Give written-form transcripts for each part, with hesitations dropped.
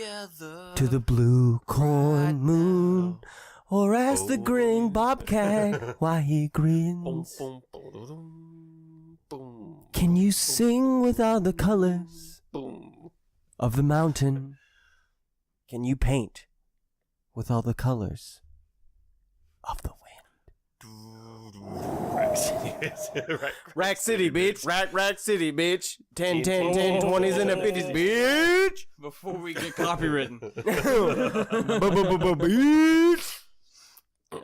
together to the blue corn right moon, now. or ask the grinning bobcat why he grins. Boom, boom, boom, boom, Can you sing with all the colors boom. of the mountain? Can you paint with all the colors of the wind? Rack City, bitch. Rack City, bitch. 10, 10, 10, 20s and the 50s, bitch. Before we get copywritten. Bitch.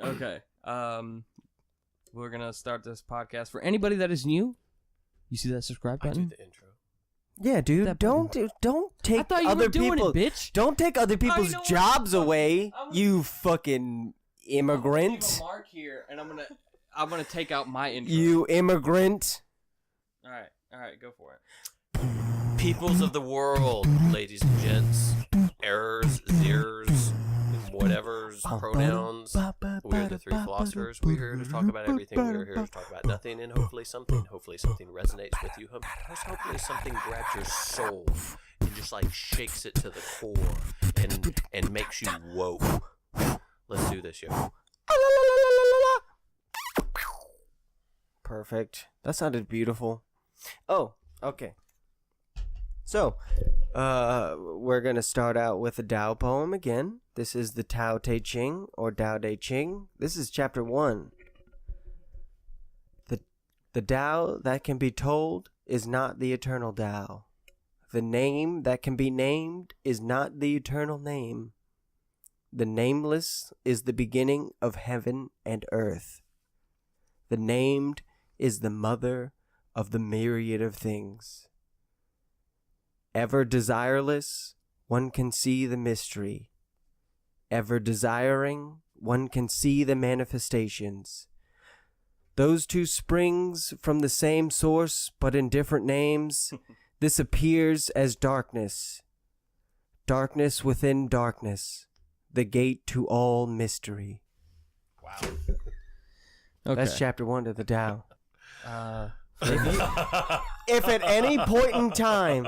Okay. We're gonna start this podcast. For anybody that is new, you see that subscribe I do button? the intro. Yeah, dude. That Don't take I thought you other were doing people. it, bitch. Don't take other people's know what? jobs away. I'm- You fucking Leave a immigrant. mark here, and I'm gonna take out my intro. You immigrant. All right, go for it. Peoples of the world, ladies and gents, errors, zeros, whatever's, pronouns. We're the three philosophers. We're here to talk about everything. We're here to talk about nothing and hopefully something. Hopefully something resonates with you. Hopefully something grabs your soul and just like shakes it to the core and makes you woke. Let's do this, yo. Perfect. That sounded beautiful. Oh, okay. So, we're going to start out with a Tao poem again. This is the Tao Te Ching, or Tao Te Ching. This is chapter 1. The Tao that can be told is not the eternal Tao. The name that can be named is not the eternal name. The nameless is the beginning of heaven and earth. The named is the mother of the myriad of things. Ever desireless, one can see the mystery. Ever desiring, one can see the manifestations. Those two springs from the same source, but in different names. This appears as darkness. Darkness within darkness. The gate to all mystery. Wow. Okay. That's chapter 1 of the Tao. If at any point in time,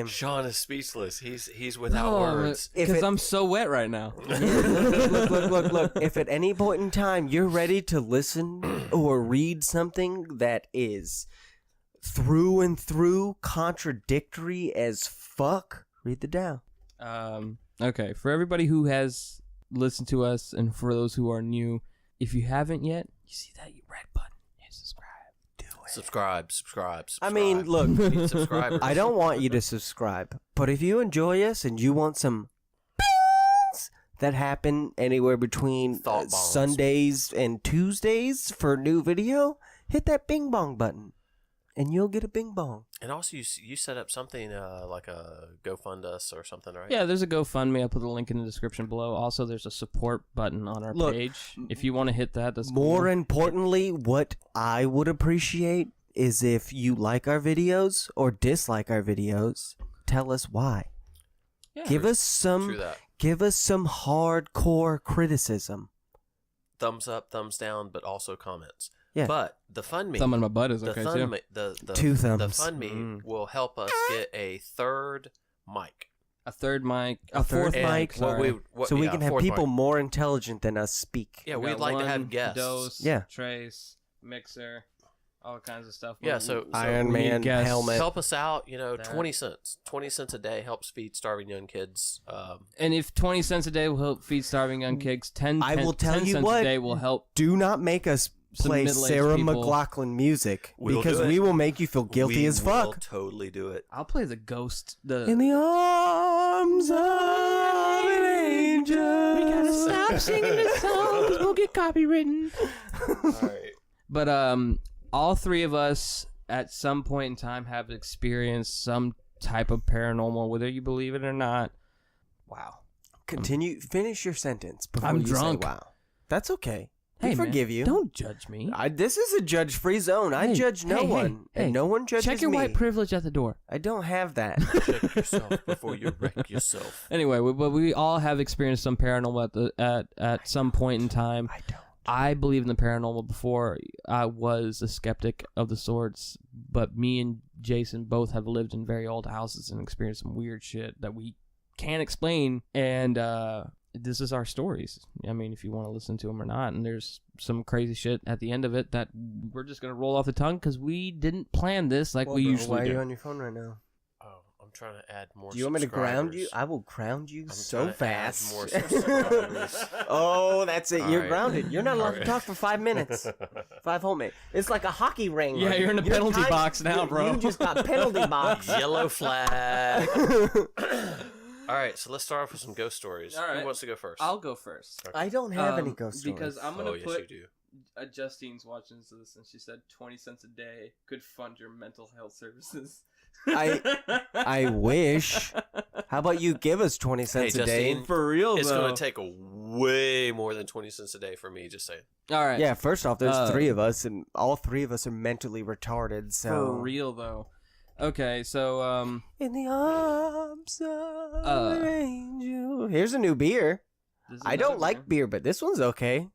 Sean is speechless. He's without words. Because I'm so wet right now. look. If at any point in time you're ready to listen or read something that is through and through contradictory as fuck, read the Tao. Okay, for everybody who has listened to us and for those who are new, if you haven't yet, you see that red button. Hit subscribe. Do it. Subscribe. I mean, look, We need subscribers. I don't want you to subscribe, but if you enjoy us and you want some bings that happen anywhere between Thought bombs. Sundays and Tuesdays for a new video, hit that bing bong button and you'll get a bing bong. And also, you set up something like a GoFund Us or something, right? Yeah, there's a GoFundMe. I'll put the link in the description below. Also, there's a support button on our Look, page. If you want to hit that, that's More cool. importantly, what I would appreciate is if you like our videos or dislike our videos, tell us why. Yeah. Give us True that. some hardcore criticism. Thumbs up, thumbs down, but also comments. Yeah. But the FundMe, Thumb on my butt is the okay, Fund too. the Two thumbs. The FundMe will help us get a third mic. A third mic. A fourth And mic. Sorry. So we can have fourth people mic. more intelligent than us speak. Yeah, We we'd got like to one have guests. Dose, Yeah. trace, mixer, all kinds of stuff. Yeah, so Iron we need Man guests. helmet. help us out. That. 20 cents. 20 cents a day helps feed starving young kids. And if 20 cents a day will help feed starving young kids, 10 I will tell 10 you cents what. a day will help. Do not make us Some play middle-aged Sarah people. McLachlan music We will because do it. we will make you feel guilty we as will fuck. totally do it. I'll play the ghost. In the arms of an angel. We gotta stop singing this song because we'll get copywritten. All right. But all three of us at some point in time have experienced some type of paranormal, whether you believe it or not. Wow. Continue. Finish your sentence before I'm you drunk. say wow. That's okay. Hey, We man, forgive you. Don't judge me. This is a judge-free zone. I Hey, judge no hey, one, hey, and no one judges Check your me. white privilege at the door. I don't have that. Check yourself before you wreck yourself. Anyway, but we all have experienced some paranormal at some point in time. I don't. I believe in the paranormal before I was a skeptic of the sorts, but me and Jason both have lived in very old houses and experienced some weird shit that we can't explain, and this is our stories. I mean, if you want to listen to them or not, and there's some crazy shit at the end of it that we're just going to roll off the tongue because we didn't plan this like we usually Why are do. you on your phone right now? I'm trying to add more. Do you want me to ground you? I will ground you I'm so trying to add fast. more subscribers. Oh, that's it. All You're right. grounded. You're not allowed All to right. talk for 5 minutes. 5 whole minutes. It's like a hockey ring. Yeah, you're in a penalty box now, bro. You just got penalty box. Yellow flag. All right, so let's start off with some ghost stories. All right. Who wants to go first? I'll go first. I don't have any ghost stories. Because I'm gonna Oh, yes, put. you do. Justine's watching this, and she said 20 cents a day could fund your mental health services. I wish. How about you give us 20 cents Hey, a day? Justine, For real, It's though. going to take way more than 20 cents a day for me, just saying. All right. Yeah, first off, there's 3 of us, and all 3 of us are mentally retarded, so... For real, though. Okay, so, In the arms of an angel. Here's a new beer. this is I don't another like beer, but this one's okay.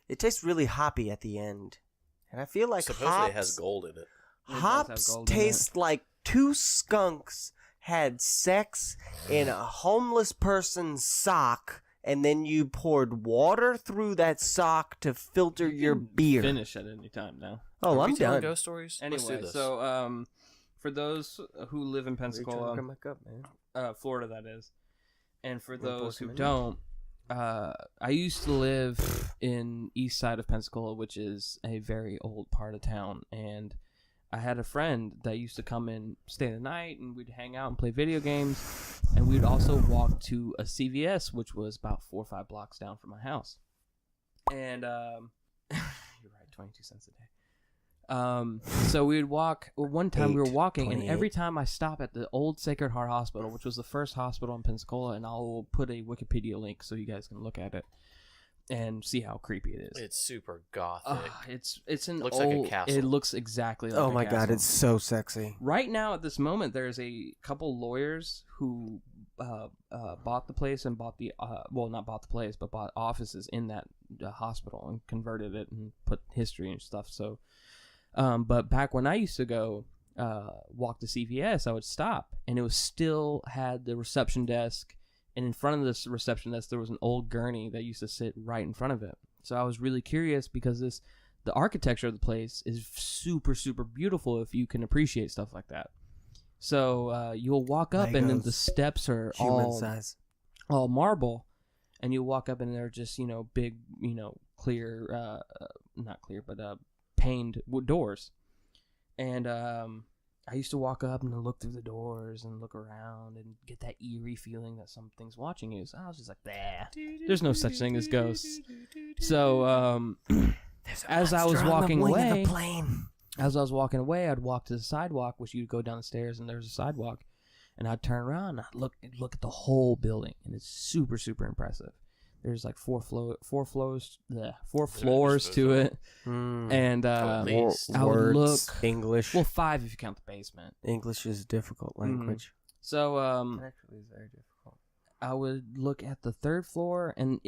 It tastes really hoppy at the end. And I feel like Supposedly it has gold in it. It does have hops gold in taste like 2 skunks had sex in a homeless person's sock, and then you poured water through that sock to filter your beer. Finish at any time now. Oh, Are I'm we telling done. ghost stories? Let's do Anyway, this. so, for those who live in Are you trying to Pensacola, grab my cup, man? Florida, that is, and for Wanna pour those some who in? don't, I used to live in east side of Pensacola, which is a very old part of town, and I had a friend that used to come in, stay the night, and we'd hang out and play video games, and we'd also walk to a CVS, which was about 4 or 5 blocks down from my house. And you're right, 22 cents a day. So we would walk. One time we were walking, and 28. every time I stop at the old Sacred Heart Hospital, which was the first hospital in Pensacola, and I'll put a Wikipedia link so you guys can look at it and see how creepy it is. It's super gothic. It's an Looks old. like a castle. It looks exactly like Oh a my god, castle. it's so sexy. Right now, at this moment, there's a couple lawyers who bought the place and bought the well, not bought the place, but bought offices in that hospital and converted it and put history and stuff. So, but back when I used to go walk to CVS, I would stop, and it was still had the reception desk, and in front of this reception desk there was an old gurney that used to sit right in front of it. So I was really curious because the architecture of the place is super, super beautiful if you can appreciate stuff like that. So you'll walk up and then the Legos. steps are Human size. all marble, and you'll walk up and they're just, big, clear, not clear, but paned doors. And I used to walk up and then look through the doors and look around and get that eerie feeling that something's watching you. So I was just like, there's no such thing as ghosts. So as I was walking away, I'd walk to the sidewalk, which you'd go down the stairs and there's a sidewalk, and I'd turn around and I'd look at the whole building, and it's super, super impressive. There's like four floors to it, and At least. I would look English. 5 if you count the basement. English is a difficult language. So It actually is very difficult. I would look at the 3rd floor, and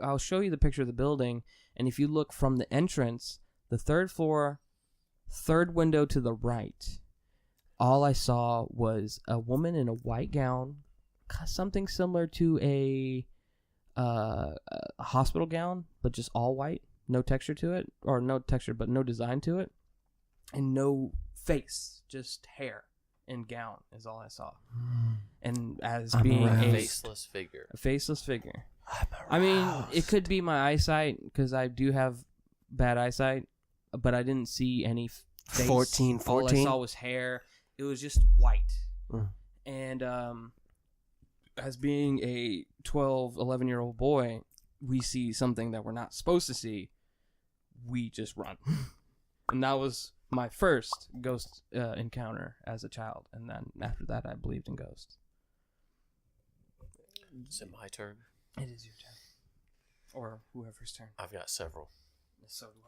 I'll show you the picture of the building, and if you look from the entrance, the 3rd floor, 3rd window to the right, all I saw was a woman in a white gown, something similar to a hospital gown, but just all white, no texture to it, or no texture, but no design to it, and no face, just hair and gown is all I saw. And as I'm being aroused. a Faceless figure. faceless figure. I mean, it could be my eyesight because I do have bad eyesight, but I didn't see any face. 14. All I saw was hair. It was just white. Mm. And as being a 12, 11-year-old boy, we see something that we're not supposed to see. We just run. And that was my first ghost encounter as a child. And then after that, I believed in ghosts. Is it my turn? It is your turn. Or whoever's turn. I've got several. So do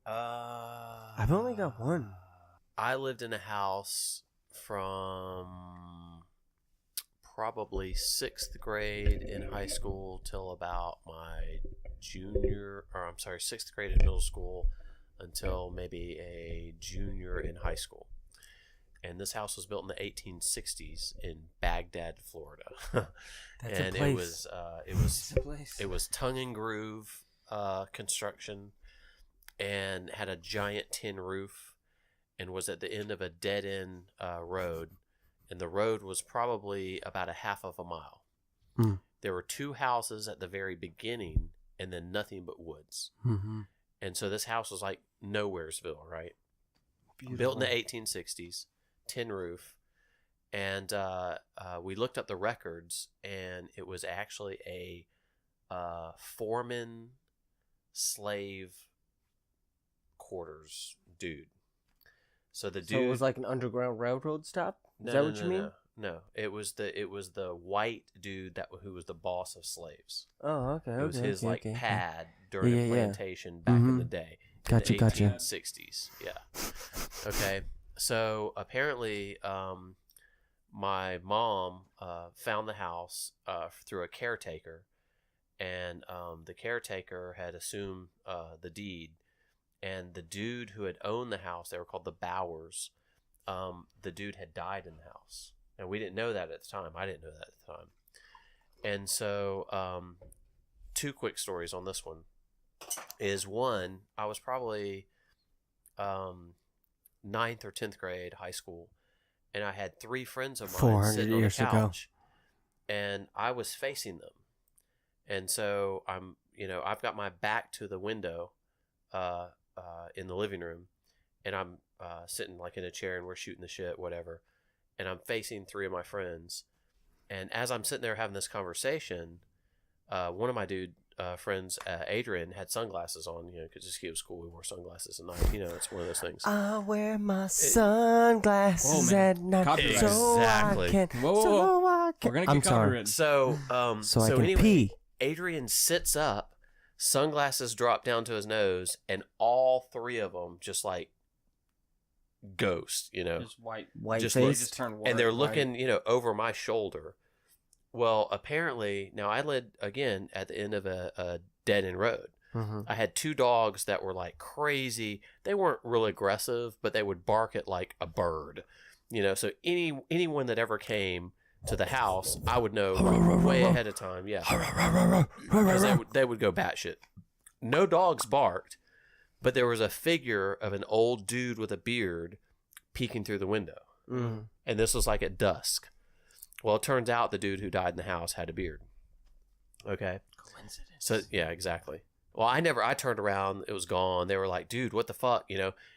I. I've only got one. I lived in a house from probably 6th grade in high school till about my 6th grade in middle school until maybe a junior in high school. And this house was built in the 1860s in Baghdad, Florida. That's and a place. it was tongue and groove construction, and had a giant tin roof, and was at the end of a dead end road, and the road was probably about a half of a mile. Mm. There were 2 houses at the very beginning, and then nothing but woods. Mm-hmm. And so this house was like Nowheresville, right? Beautiful. Built in the 1860s, tin roof. And we looked up the records, and it was actually a foreman slave quarters dude. So the dude. So it was like an underground railroad stop. Is that what you mean? No, it was the white dude who was the boss of slaves. Oh, okay. It was his okay. pad during a plantation back in the day. Gotcha, the 1860s. Yeah. Okay. So apparently, my mom found the house through a caretaker, and the caretaker had assumed the deed, and the dude who had owned the house, they were called the Bowers. The dude had died in the house, and we didn't know that at the time. I didn't know that at the time. And so 2 quick stories on this one is, one, I was probably 9th or 10th grade high school, and I had 3 friends of mine sitting on the couch, and I was facing them. And so I've got my back to the window in the living room, and I'm sitting like in a chair, and we're shooting the shit, whatever. And I'm facing 3 of my friends. And as I'm sitting there having this conversation, one of my friends, Adrian, had sunglasses on, because he was cool. We wore sunglasses at night. It's one of those things. I wear my sunglasses at night. Copyright. So Exactly. I can. Whoa. So I can. We're gonna I'm get sorry. copyrighted. So, So I can anyway, pee. Adrian sits up, sunglasses drop down to his nose, and all 3 of them just like ghost, Just white. White just face. Just turn and they're white. looking, over my shoulder. Well, apparently, now I lived again at the end of a dead end road. Mm-hmm. I had 2 dogs that were like crazy. They weren't really aggressive, but they would bark at like a bird, So anyone that ever came to the house, I would know way ahead of time. Yeah, because they would go batshit. No dogs barked, but there was a figure of an old dude with a beard peeking through the window, and this was like at dusk. Well, it turns out the dude who died in the house had a beard. Okay. Coincidence. So, yeah, exactly. Well, I turned around. It was gone. They were like, dude, what the fuck?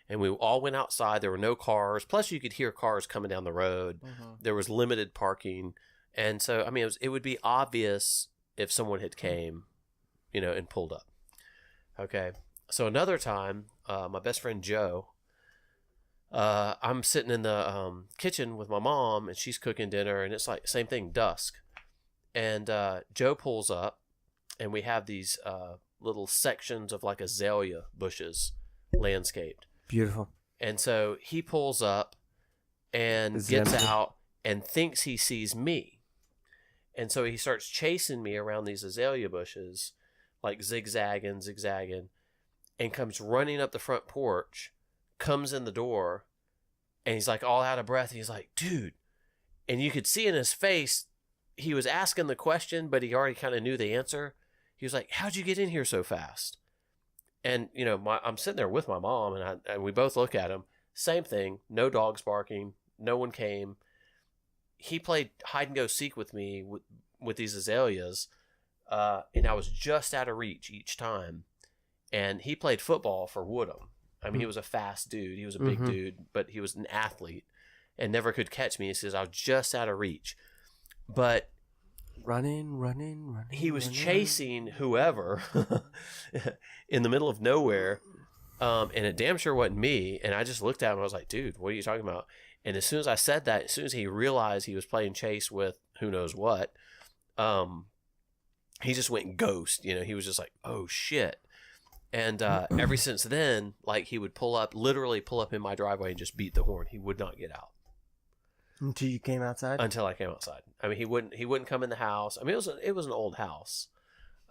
And we all went outside. There were no cars. Plus, you could hear cars coming down the road. Mm-hmm. There was limited parking. And so, I mean, it would be obvious if someone had came, and pulled up. Okay. So another time, my best friend Joe, I'm sitting in the kitchen with my mom, and she's cooking dinner, and it's like same thing, dusk. And Joe pulls up, and we have these little sections of like azalea bushes landscaped. Beautiful. And so he pulls up and gets out and thinks he sees me. And so he starts chasing me around these azalea bushes, like zigzagging, and comes running up the front porch, comes in the door, and he's like all out of breath. And he's like, dude. And you could see in his face, he was asking the question, but he already kind of knew the answer. He was like, how'd you get in here so fast? And, I'm sitting there with my mom, and we both look at him. Same thing. No dogs barking. No one came. He played hide and go seek with me with these azaleas. And I was just out of reach each time. And he played football for Woodham. I mean, he was a fast dude. He was a big dude, but he was an athlete and never could catch me. He says, I was just out of reach. But running. He was chasing whoever in the middle of nowhere. And it damn sure wasn't me. And I just looked at him. I was like, dude, what are you talking about? And as soon as I said that, as soon as he realized he was playing chase with who knows what, he just went ghost. He was just like, oh, shit. And ever since then, like he would literally pull up in my driveway and just beat the horn. He would not get out. Until you came outside? Until I came outside. I mean, he wouldn't come in the house. I mean, it was an old house,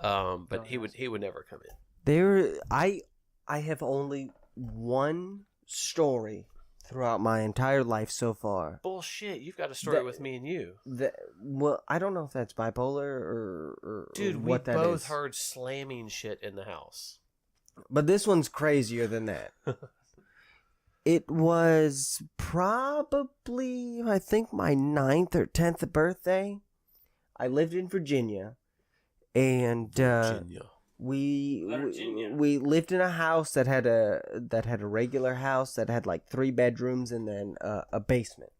but he would never come in. I have only one story throughout my entire life so far. Bullshit! You've got a story with me and you. Well, I don't know if that's bipolar or dude. What we that both is. heard slamming shit in the house. But this one's crazier than that. It was probably, I think, my 9th or 10th birthday. I lived in Virginia, and we lived in a house that had a regular house that had like 3 bedrooms and then a basement.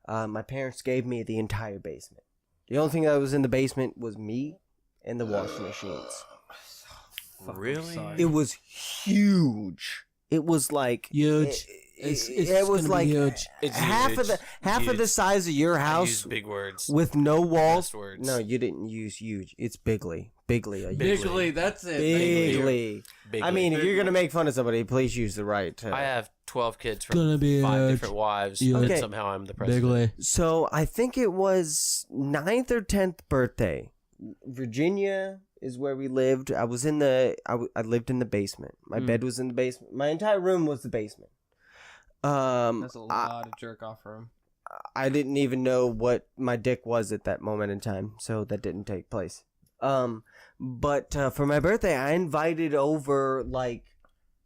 My parents gave me the entire basement. The only thing that was in the basement was me and the washing machines. Really? It was huge. It was like huge. It was like huge. It's half huge. of the size of your I house. used big words. With no walls. Best words. No, you didn't use huge. It's bigly. Bigly. Bigly, that's it. Bigly. Bigly. I mean, if you're gonna make fun of somebody, please use the right. I have 12 kids Gonna from be 5 huge. different wives, Huge. and somehow I'm the president. Bigly. So I think it was 9th or 10th birthday. Virginia is where we lived. I was in I lived in the basement. My bed was in the basement. My entire room was the basement. That's a lot of jerk off room. I didn't even know what my dick was at that moment in time, so that didn't take place. But for my birthday, I invited over like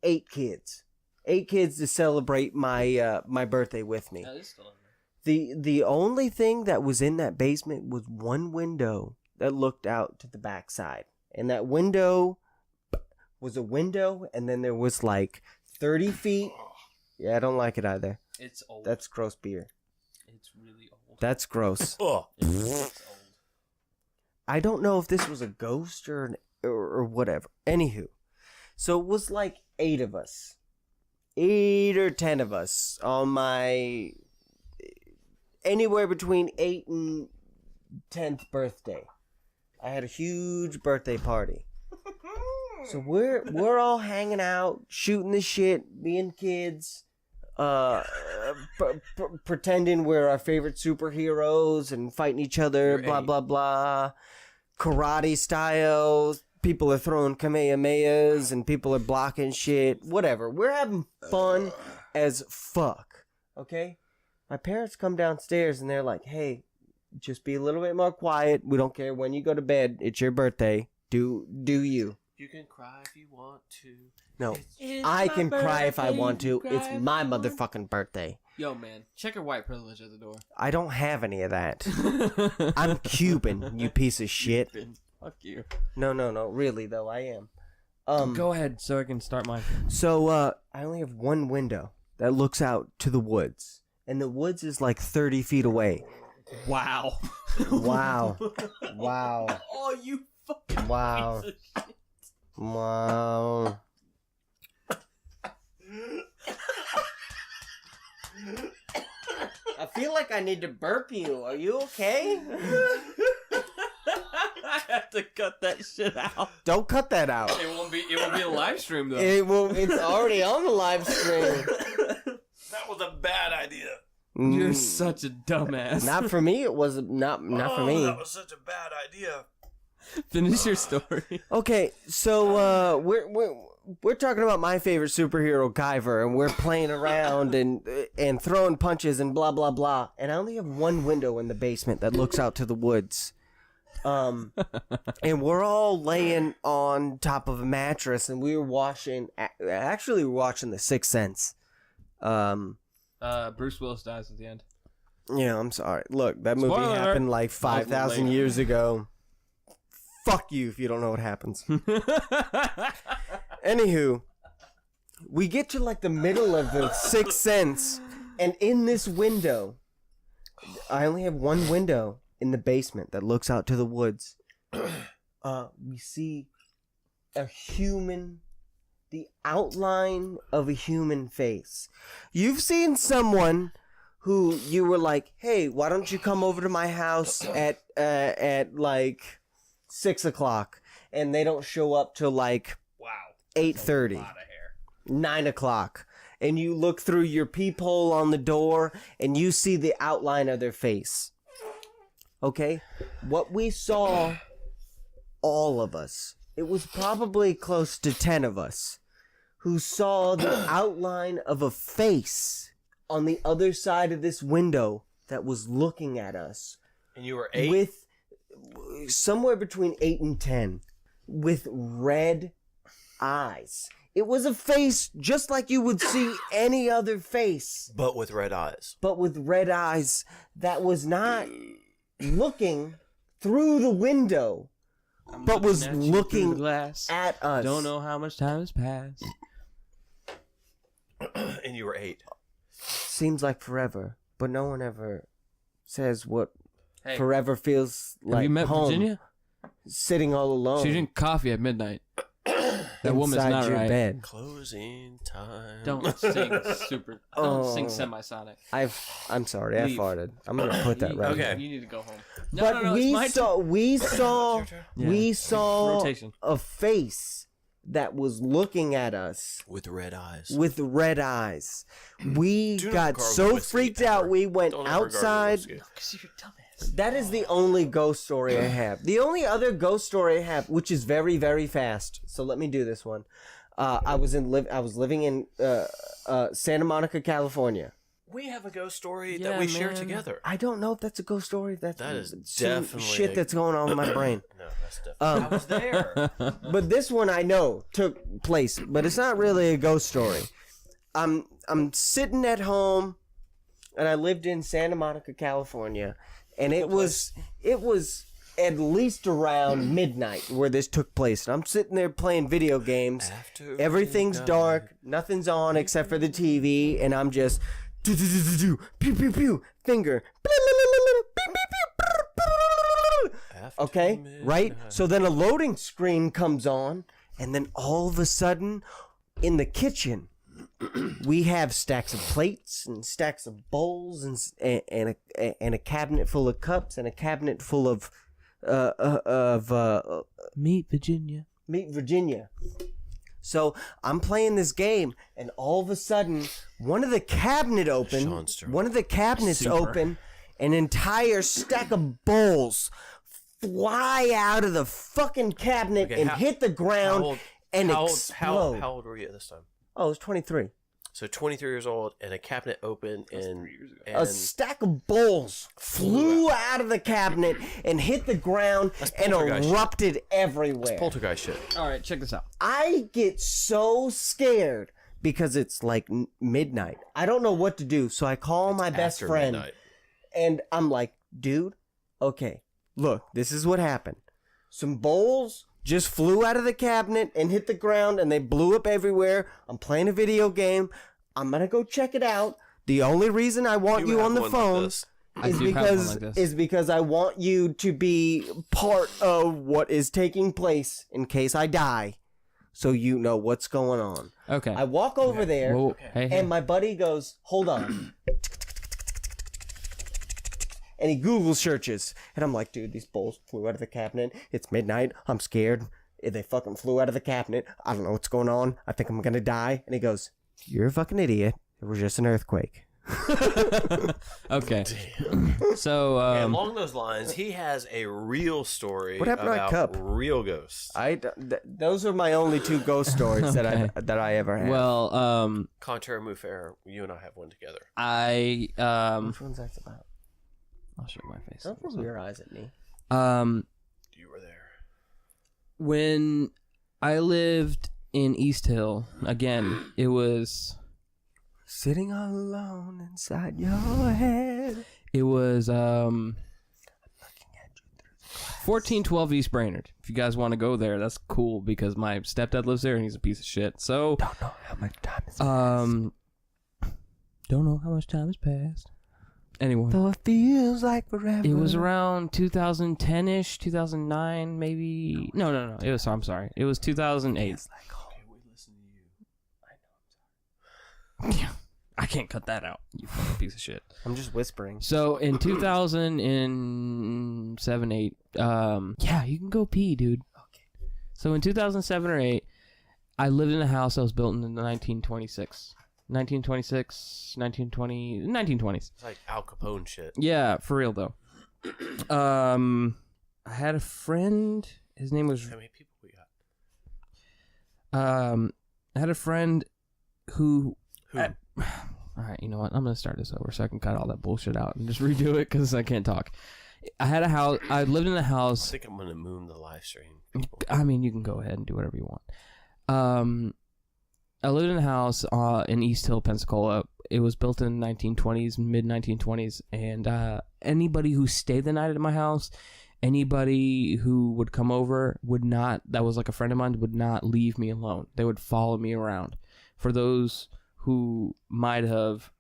8 kids. 8 kids to celebrate my my birthday with me. The only thing that was in that basement was one window that looked out to the backside. And that window was a window, and then there was like 30 feet. Yeah, I don't like it either. It's old. That's gross beer. It's really old. That's gross. It's old. I don't know if this was a ghost or whatever. Anywho, so it was like 8 of us. 8 or 10 of us on my anywhere between 8 and 10th birthday. I had a huge birthday party. So we're all hanging out, shooting the shit, being kids, pretending we're our favorite superheroes and fighting each other, You're blah 8. blah blah, karate style. People are throwing kamehamehas and people are blocking shit. Whatever. We're having fun as fuck. Okay? My parents come downstairs and they're like, "Hey, just be a little bit more quiet. We don't care when you go to bed. It's your birthday. Do you?" You can cry if you want to. No, I can cry if I want to. It's my motherfucking birthday. Yo, man, check your white privilege at the door. I don't have any of that. I'm Cuban, you piece of shit. Fuck you. No, really though, I am. Go ahead, so I can start mine. So, I only have one window that looks out to the woods, and the woods is like 30 feet away. Wow. Wow. Oh, you fucking Wow. piece of shit. Wow. I feel like I need to burp you. Are you okay? I have to cut that shit out. Don't cut that out. It won't be a live stream though. It will. It's already on the live stream. That was a bad idea. You're such a dumbass. Not for me. It was not for me. That was such a bad idea. Finish your story. Okay, so we're talking about my favorite superhero, Guyver, and we're playing around and throwing punches and blah blah blah. And I only have one window in the basement that looks out to the woods. And we're all laying on top of a mattress, and we were watching. Actually, we were watching The Sixth Sense. Bruce Willis dies at the end. Yeah, I'm sorry. Look, that movie Spoiler happened alert. like 5,000 years ago. Fuck you if you don't know what happens. Anywho, we get to like the middle of The Sixth Sense, and in this window, I only have one window in the basement that looks out to the woods. We see a human, the outline of a human face. You've seen someone who you were like, "Hey, why don't you come over to my house at like 6 o'clock?" And they don't show up till like 8:30, 9 o'clock, and you look through your peephole on the door and you see the outline of their face. Okay? What we saw, all of us, it was probably close to 10 of us, who saw the outline of a face on the other side of this window that was looking at us. And you were 8? With somewhere between 8 and 10, with red eyes. It was a face just like you would see any other face, But with red eyes. but with red eyes that was not looking through the window, but was at you through looking the glass. at us. Don't know how much time has passed. And you were 8. Seems like forever, but no one ever says what Hey, forever feels like. have you met home, Virginia? Sitting all alone. She drank coffee at midnight. That woman's inside not your right. bed. Closing time. Don't sing super. Don't Oh. sing semisonic. I'm sorry, Leave. I farted. I'm gonna put that right. Okay. You need to go home. But no, we it's my saw, we saw, Your turn. we saw Rotation. a face that was looking at us With red eyes. with red eyes. We Do not got gargle so whiskey freaked ever. out, we went Don't ever gargle outside. whiskey. Because you're a dumbass. That is the only ghost story I have. The only other ghost story I have, which is very, very fast. So let me do this one. I was living in Santa Monica, California. We have a ghost story Yeah, that we share man. together. I don't know if that's a ghost story. That is some definitely shit a- that's going on in my brain. No, that's definitely. I was there. But this one I know took place, but it's not really a ghost story. I'm sitting at home, and I lived in Santa Monica, California, and it was at least around midnight where this took place. And I'm sitting there playing video games. After Everything's dark, nothing's on except for the TV, and I'm just pew pew pew finger. After Okay, midnight. right? So then a loading screen comes on, and then all of a sudden, in the kitchen, we have stacks of plates and stacks of bowls and a cabinet full of cups and a cabinet full of Meet Virginia. Meet Virginia. So I'm playing this game, and all of a sudden, one of the cabinets Super. open, an entire stack of bowls fly out of the fucking cabinet Okay, and hit the ground and how explode. old were you at this time? Oh, I was 23. So 23 years old, and a cabinet opened, and A stack of bowls flew out of the cabinet and hit the ground and poltergeist shit. erupted everywhere. poltergeist shit. All right, check this out. I get so scared because it's like midnight. I don't know what to do, so I call my best After friend midnight. and I'm like, dude, okay, look, this is what happened. Some bowls just flew out of the cabinet and hit the ground and they blew up everywhere. I'm playing a video game. I'm gonna go check it out. The only reason I want you have on the one like phone this. I is do have one because like this. is because I want you to be part of what is taking place in case I die, so you know what's going on. Okay. I walk over there, Whoa, hey, hey. and my buddy goes, "Hold on," and he Google searches, and I'm like, "Dude, these bowls flew out of the cabinet. It's midnight. I'm scared. They fucking flew out of the cabinet. I don't know what's going on. I think I'm gonna die." And he goes, "You're a fucking idiot. It was just an earthquake." Okay. So, And along those lines, he has a real story What happened to my about cup? real ghosts. Those are my only two ghost stories that I ever had. well, Contraire move fair, you and I have one together. I which one's that about? I'll show my face. Don't roll your eyes at me. You were there. When I lived in East Hill, again, it was Sitting all alone inside your head. 1412 East Brainerd. If you guys want to go there, that's cool because my stepdad lives there and he's a piece of shit. So Don't know how much time has don't know how much time has passed. Anyway, Though it feels like forever. it was around 2010-ish, 2009 maybe. No. It was, I'm sorry. It was 2008. Okay, we listen to you. Yeah. I can't cut that out, you fucking piece of shit. I'm just whispering. So in 2007, 8, yeah, you can go pee, dude. Okay. So in 2007 or 8, I lived in a house that was built in 1926. 1926, 1920, 1920s. It's like Al Capone shit. Yeah, for real though. I had a friend. His name was. How many people we got? I had a friend who. Who? All right, you know what? I'm gonna start this over so I can cut all that bullshit out and just redo it because I can't talk. I had a house. I lived in a I house. think I'm gonna moon the live stream. I mean, you can go ahead and do whatever you want. I lived in a house in East Hill, Pensacola. It was built in the 1920s, mid 1920s, and anybody who stayed the night at my house, anybody who would come over that was like a friend of mine, would not leave me alone. They would follow me around. For those who might have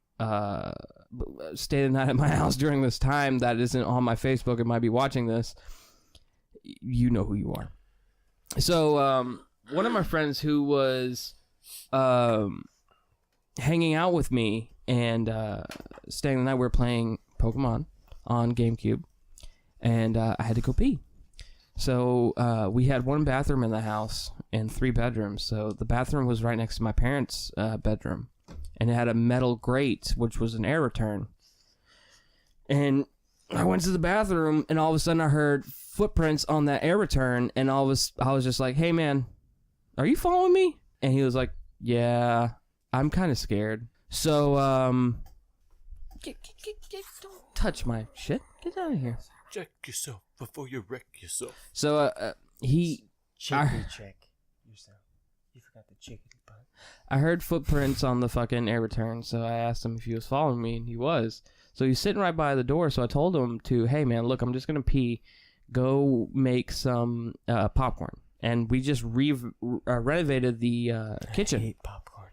stayed the night at my house during this time that isn't on my Facebook and might be watching this, you know who you are. So one of my friends who was hanging out with me and staying the night, we were playing Pokemon on GameCube, and I had to go pee. So we had one bathroom in the house and 3 bedrooms. So the bathroom was right next to my parents' bedroom, and it had a metal grate, which was an air return. And I went to the bathroom, and all of a sudden I heard footprints on that air return, and I was just like, "Hey man, are you following me?" And he was like, "Yeah, I'm kind of scared." So don't touch my shit. Get out of here. Check yourself before you wreck yourself. So Check yourself. You forgot the chickadee butt. I heard footprints on the fucking air return, so I asked him if he was following me, and he was. So he's sitting right by the door, so I told him to, "Hey man, look, I'm just gonna pee. Go make some popcorn." And we just renovated the kitchen. I hate popcorn.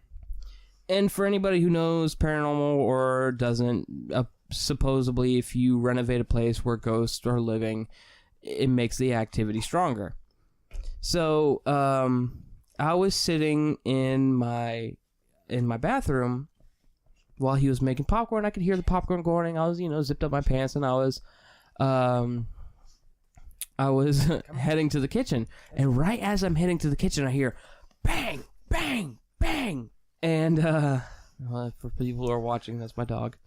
And for anybody who knows paranormal or doesn't, supposedly if you renovate a place where ghosts are living, it makes the activity stronger. So I was sitting in my bathroom while he was making popcorn. I could hear the popcorn going. I was, zipped up my pants, and I was heading to the kitchen. And right as I'm heading to the kitchen, I hear bang, bang, bang. And for people who are watching, that's my dog.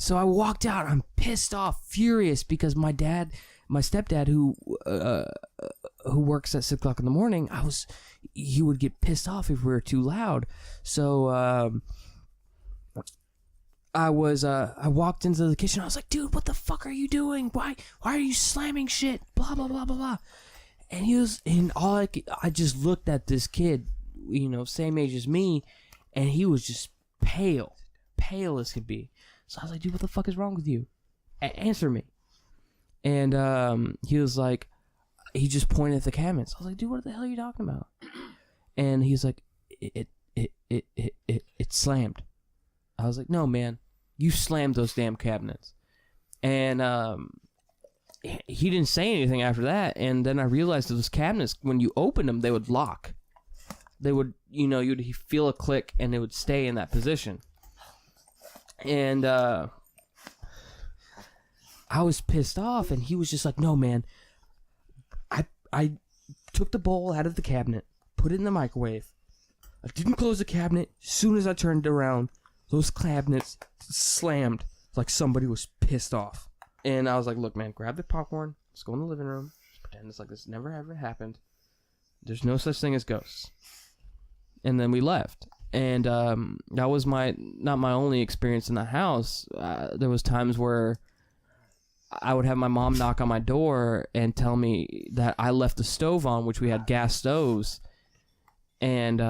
So I walked out. I'm pissed off, furious, because my stepdad, who works at 6 o'clock in the morning, he would get pissed off if we were too loud. So I walked into the kitchen. I was like, "Dude, what the fuck are you doing? Why are you slamming shit? Blah blah blah blah blah." And I just looked at this kid, same age as me, and he was just pale as could be. So I was like, "Dude, what the fuck is wrong with you? Answer me." And he was like, he just pointed at the cabinets. I was like, "Dude, what the hell are you talking about?" And he's like, it slammed." I was like, "No, man, you slammed those damn cabinets." And he didn't say anything after that. And then I realized that those cabinets, when you opened them, they would lock. They would, you'd feel a click, and it would stay in that position. And I was pissed off, and he was just like, "No, man, I took the bowl out of the cabinet, put it in the microwave. I didn't close the cabinet. As soon as I turned around, those cabinets slammed like somebody was pissed off." And I was like, "Look, man, grab the popcorn. Let's go in the living room. Just pretend it's like this never ever happened. There's no such thing as ghosts." And then we left. And that was not my only experience in the house. There was times where I would have my mom knock on my door and tell me that I left the stove on, which we had gas stoves. And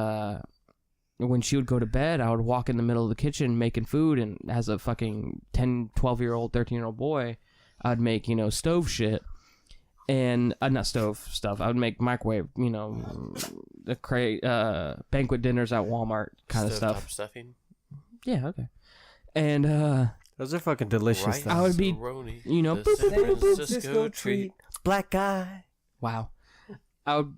when she would go to bed, I would walk in the middle of the kitchen making food, and as a fucking 10, 12-year-old, 13-year-old boy, I'd make, stove shit. And not stove stuff. I would make microwave, the crate, banquet dinners at Walmart kind of stuff. Stovetop stuffing. Yeah, okay. And Those are fucking delicious. Right. Stuff. I would be, Roni, boop, the boop, San boop, boop, Francisco treat. Black guy. wow. I would,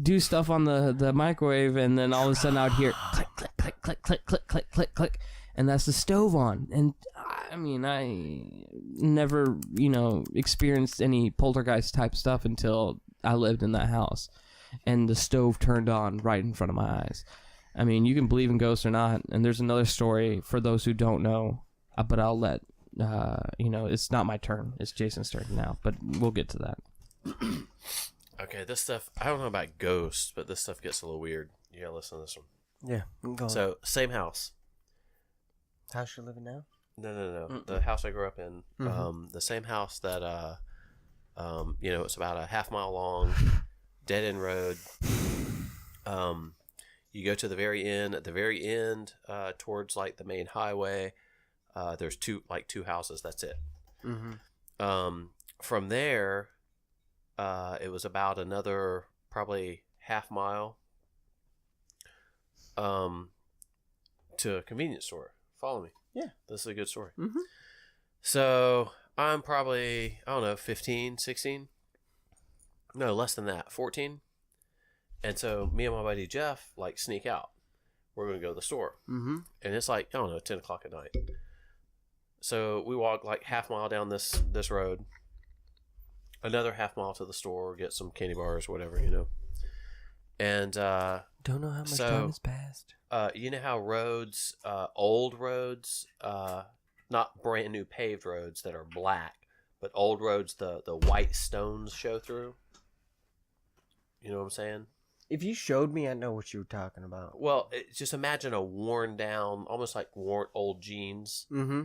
do stuff on the microwave, and then all of a sudden I would hear click, click, click, click, click, click, click, click, click, and that's the stove on. And I never, experienced any poltergeist type stuff until I lived in that house, and the stove turned on right in front of my eyes. I mean, you can believe in ghosts or not, and there's another story for those who don't know, but I'll let, it's not my turn. It's Jason's turn now, but we'll get to that. Okay, this stuff, I don't know about ghosts, but this stuff gets a little weird. You gotta listen to this one. Yeah, I'm going. So, same house. House you're living now? No. Mm-mm. The house I grew up in. Mhm. The same house that, it's about a half mile long, dead end road. You go to the very end. At the very end, towards like the main highway, there's two houses. That's it. Mm-hmm. From there, it was about another probably half mile to a convenience store. Follow me. Yeah. This is a good story. Mm-hmm. So I'm probably, 15, 16. No, less than that, 14. And so me and my buddy Jeff sneak out. We're going to go to the store. Mm-hmm. And it's 10 o'clock at night. So we walk half mile down this road, another half mile to the store, get some candy bars, whatever, And don't know how much time has passed. you know how roads, old roads, not brand new paved roads that are black, but old roads, the white stones show through. You know what I'm saying? If you showed me, I know what you were talking about. Well, just imagine a worn down, almost like worn old jeans, Mm-hmm.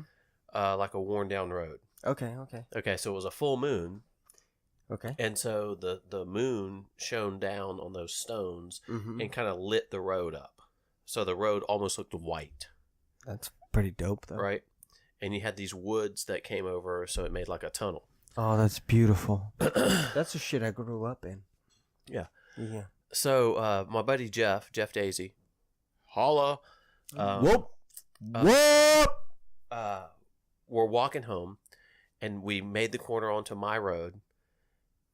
like a worn down road. Okay. Okay, so it was a full moon, Okay. and so the moon shone down on those stones Mm-hmm. and kind of lit the road up. So the road almost looked white, That's pretty dope, though. right? And you had these woods that came over, so it made like a tunnel. Oh, that's beautiful. That's the shit I grew up in. Yeah. Yeah. So my buddy Jeff Daisy, holla. Whoop. Whoop. We're walking home, and we made the corner onto my road.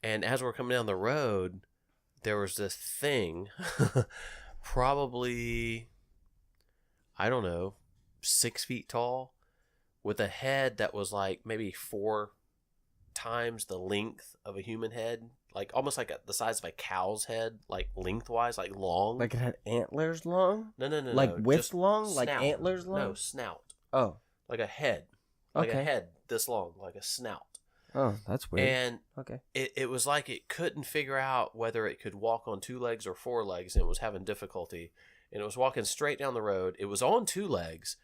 And as we're coming down the road, there was this thing, probably, I don't know, 6 feet tall, with a head that was maybe 4 times the length of a human head, almost the size of a cow's head, lengthwise, long. Like it had antlers long? No. Width just long? Like snout. antlers long? No, snout. Oh. Like a head. Like Okay. a head this long, like a snout. Oh, that's weird. And Okay. it was like it couldn't figure out whether it could walk on 2 legs or 4 legs, and it was having difficulty. And it was walking straight down the road. It was on 2 legs,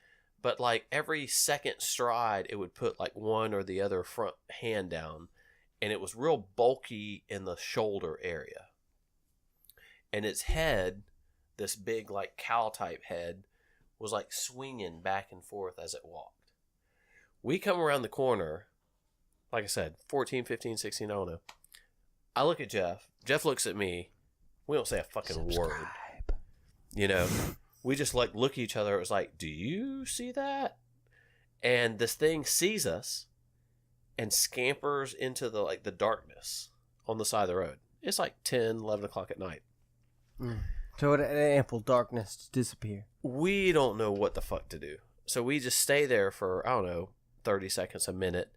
but every second stride, it would put one or the other front hand down. And it was real bulky in the shoulder area. And its head, this big cow type head, was swinging back and forth as it walked. We come around the corner, like I said, 14, 15, 16, I don't know. I look at Jeff. Jeff looks at me. We don't say a fucking word. We just look at each other. It was do you see that? And this thing sees us and scampers into the darkness on the side of the road. It's 10, 11 o'clock at night. So it had ample darkness to disappear. We don't know what the fuck to do. So we just stay there for, I don't know, 30 seconds, a minute.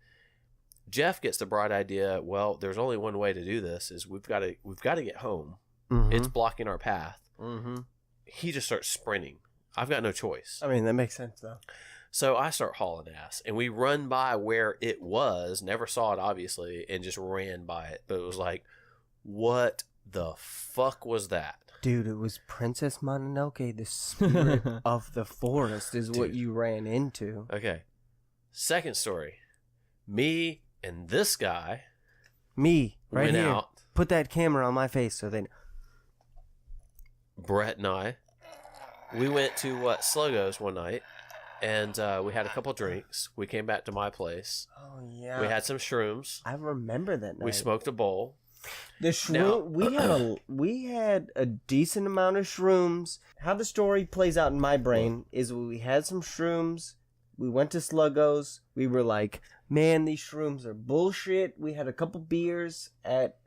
Jeff gets the bright idea, well, there's only one way to do this, is we've got to get home. Mm-hmm. It's blocking our path. Mm-hmm. He just starts sprinting. I've got no choice. I mean, that makes sense, though. So I start hauling ass, and we run by where it was, never saw it, obviously, and just ran by it. But it was what the fuck was that? Dude, it was Princess Mononoke, the spirit of the forest is what you ran into. Okay. Second story. Me and this guy Me, right went here. out. Put that camera on my face so they... Brett and I, we went to Sluggo's one night, and we had a couple drinks. We came back to my place. Oh, yeah. We had some shrooms. I remember that night. We smoked a bowl. The shroom, we had a decent amount of shrooms. How the story plays out in my brain is we had some shrooms. We went to Sluggo's. We were like, man, these shrooms are bullshit. We had a couple beers at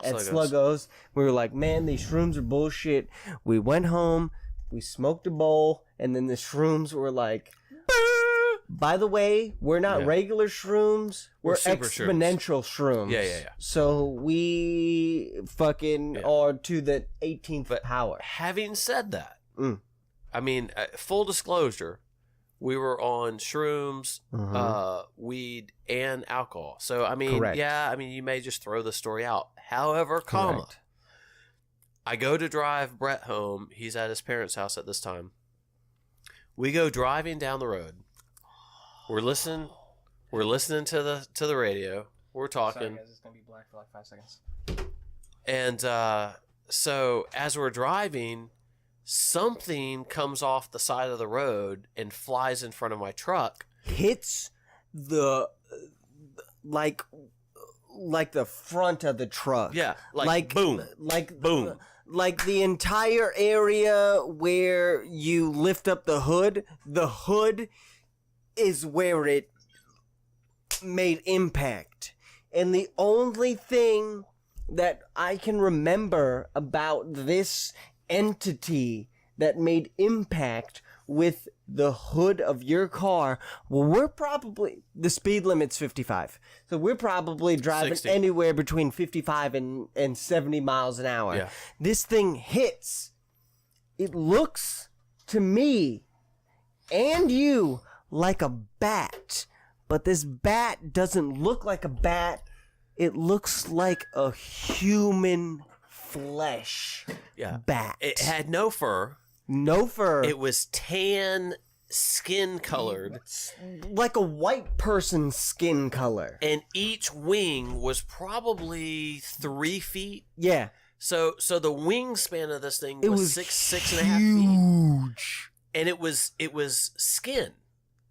Sluggo's. We were like, man, these shrooms are bullshit. We went home. We smoked a bowl. And then the shrooms were like... By the way, we're not regular shrooms. We're super exponential shrooms. Yeah. So we fucking are to the 18th power. Having said that, Mm. I mean, full disclosure, we were on shrooms, weed, and alcohol. So, I mean, Correct. yeah, I mean, you may just throw the story out. However, comma, Correct. I go to drive Brett home. He's at his parents' house at this time. We go driving down the road. We're listening to the radio. We're talking. Sorry, guys, it's gonna be black for like 5 seconds. And so as we're driving, something comes off the side of the road and flies in front of my truck. Hits the like the front of the truck. Yeah, like boom, like boom. Like the entire area where you lift up the hood is where it made impact. And the only thing that I can remember about this entity that made impact with the hood of your car, well, the speed limit's 55. So we're probably driving 60. anywhere between 55 and 70 miles an hour. Yeah. This thing hits. It looks to me and you like a bat. But this bat doesn't look like a bat. It looks like a human flesh bat. It had no fur. No fur. It was tan skin colored. Like a white person's skin color. And each wing was probably 3 feet. Yeah. So the wingspan of this thing It was, was 6.5 feet. huge. And it was skin.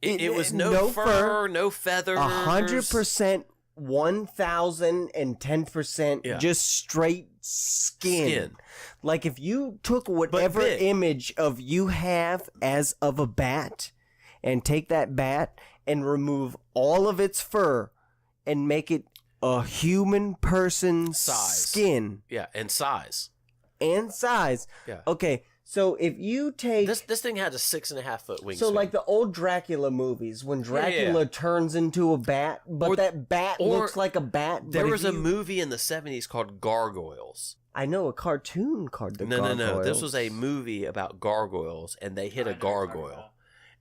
It was no fur, no feathers. 100%, 1010% just straight skin. Like if you took whatever image of you have as of a bat and take that bat and remove all of its fur and make it a human person's skin. Yeah, and size. And size. Yeah. Okay. So if you take this thing had a 6.5 foot wingspan. So like the old Dracula movies, when Dracula turns into a bat, but that bat looks like a bat. There was a movie in the 70s called Gargoyles. I know a cartoon called the Gargoyles. No. This was a Gargoyles. movie about gargoyles, and they hit a gargoyle.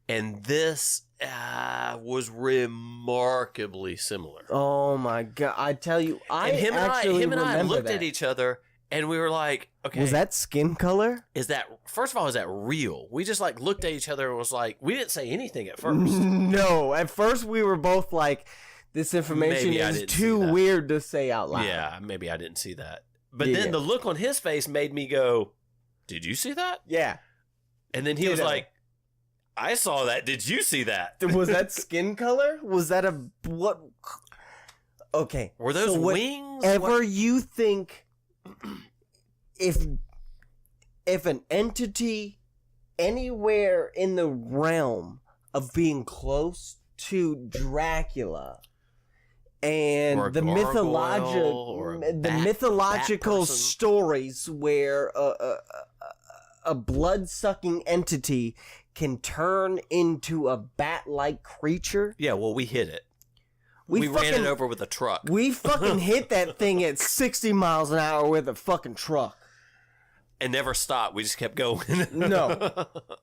And this was remarkably similar. Oh my god! I tell you, him and I looked at each other. And we were like, okay. Was that skin color? First of all, is that real? We just like looked at each other and was like, we didn't say anything at first. No, at first we were both like, this information is too weird to say out loud. Yeah, maybe I didn't see that. But then the look on his face made me go, did you see that? Yeah. And then he was like, I saw that. Did you see that? Was that skin color? Was that what? Okay. Were those wings? Whatever you think... If an entity anywhere in the realm of being close to Dracula and the mythological stories where a blood-sucking entity can turn into a bat-like creature. Yeah, well, we hit it. We ran it over with a truck. We fucking hit that thing at 60 miles an hour with a fucking truck. And never stopped. We just kept going. No.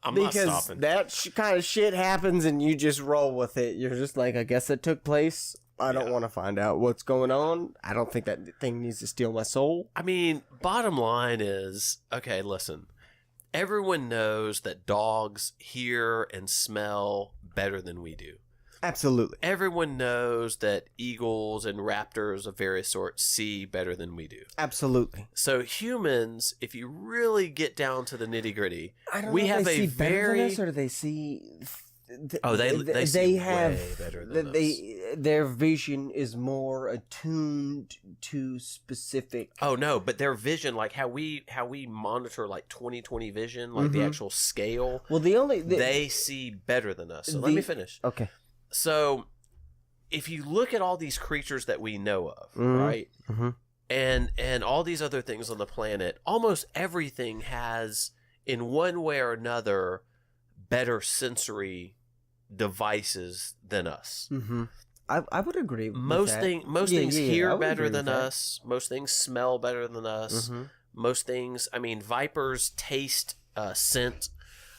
I'm not stopping. Because that kind of shit happens and you just roll with it. You're just like, I guess it took place. I don't want to find out what's going on. I don't think that thing needs to steal my soul. I mean, bottom line is, okay, listen. Everyone knows that dogs hear and smell better than we do. Absolutely. Everyone knows that eagles and raptors of various sorts see better than we do. Absolutely. So humans, if you really get down to the nitty gritty, we have a very... Or do they see... They see way better than us. Their vision is more attuned to specific... Oh, no, but their vision, like how we monitor like 20/20 vision, like the actual scale, well, they see better than us. So let me finish. Okay. So, if you look at all these creatures that we know of, right, and all these other things on the planet, almost everything has, in one way or another, better sensory devices than us. Mm-hmm. I would agree with most that. Most things hear better than us. Most things smell better than us. Mm-hmm. Most things, I mean, vipers taste scent,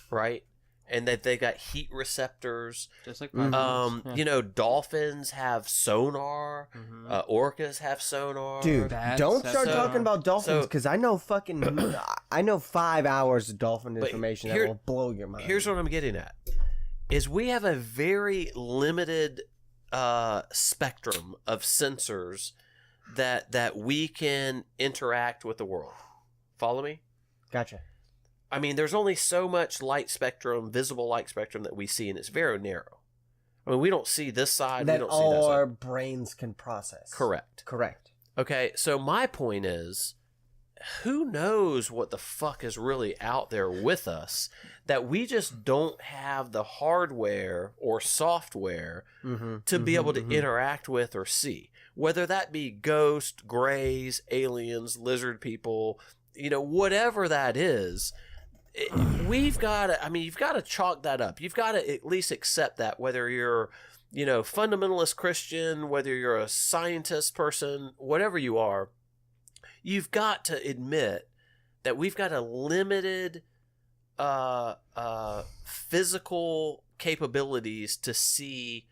right? And that they got heat receptors. Just like Dolphins have sonar. Orcas have sonar. Dude, Bats don't have start sonar. talking about dolphins because I know 5 hours of dolphin But information here- that will blow your mind. Here's what I'm getting at: is we have a very limited spectrum of sensors that we can interact with the world. Follow me? Gotcha. I mean, there's only so much light spectrum, visible light spectrum that we see, and it's very narrow. I mean, we don't see this side. We That don't see that all our side. brains can process. Correct. Okay, so my point is, who knows what the fuck is really out there with us that we just don't have the hardware or software to be able to interact with or see. Whether that be ghosts, greys, aliens, lizard people, whatever that is, you've got to chalk that up. You've got to at least accept that, whether you're, fundamentalist Christian, whether you're a scientist person, whatever you are, you've got to admit that we've got a limited physical capabilities to see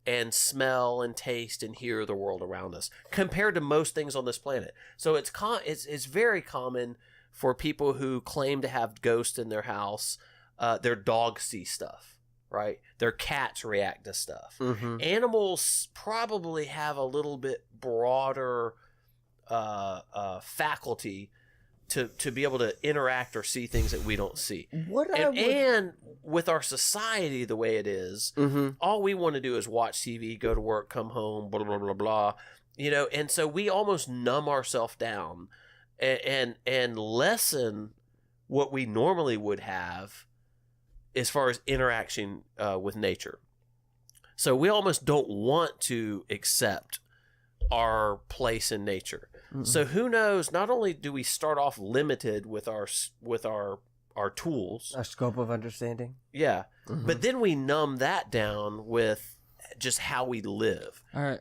and smell and taste and hear the world around us compared to most things on this planet. So it's very common for people who claim to have ghosts in their house, their dogs see stuff, right? Their cats react to stuff. Animals probably have a little bit broader faculty to be able to interact or see things that we don't see. And with our society the way it is, all we want to do is watch TV, go to work, come home, blah, blah, blah, blah. And so we almost numb ourselves down and lessen what we normally would have as far as interaction with nature. So we almost don't want to accept our place in nature. So who knows, not only do we start off limited with our tools, our scope of understanding. Yeah. But then we numb that down with just how we live. All right.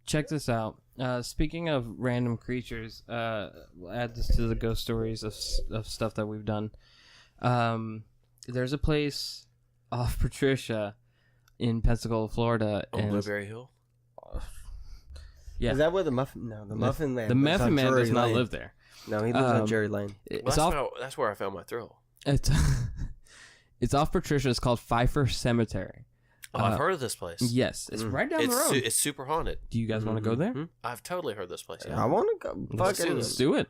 Check this out. Speaking of random creatures, we'll add this to the ghost stories of stuff that we've done. There's a place off Patricia in Pensacola, Florida. On Blueberry Hill? Yeah. Is that where the Muffin... No, the Muffin Man. The Muffin Man does not Lane. live there. No, he lives on Jury Lane. That's where I found my thrill. It's off Patricia. It's called Pfeiffer Cemetery. Oh, I've heard of this place. Yes, it's right down the road. It's super haunted. Do you guys want to go there? I've totally heard this place. Yeah. I want to go. Let's do it.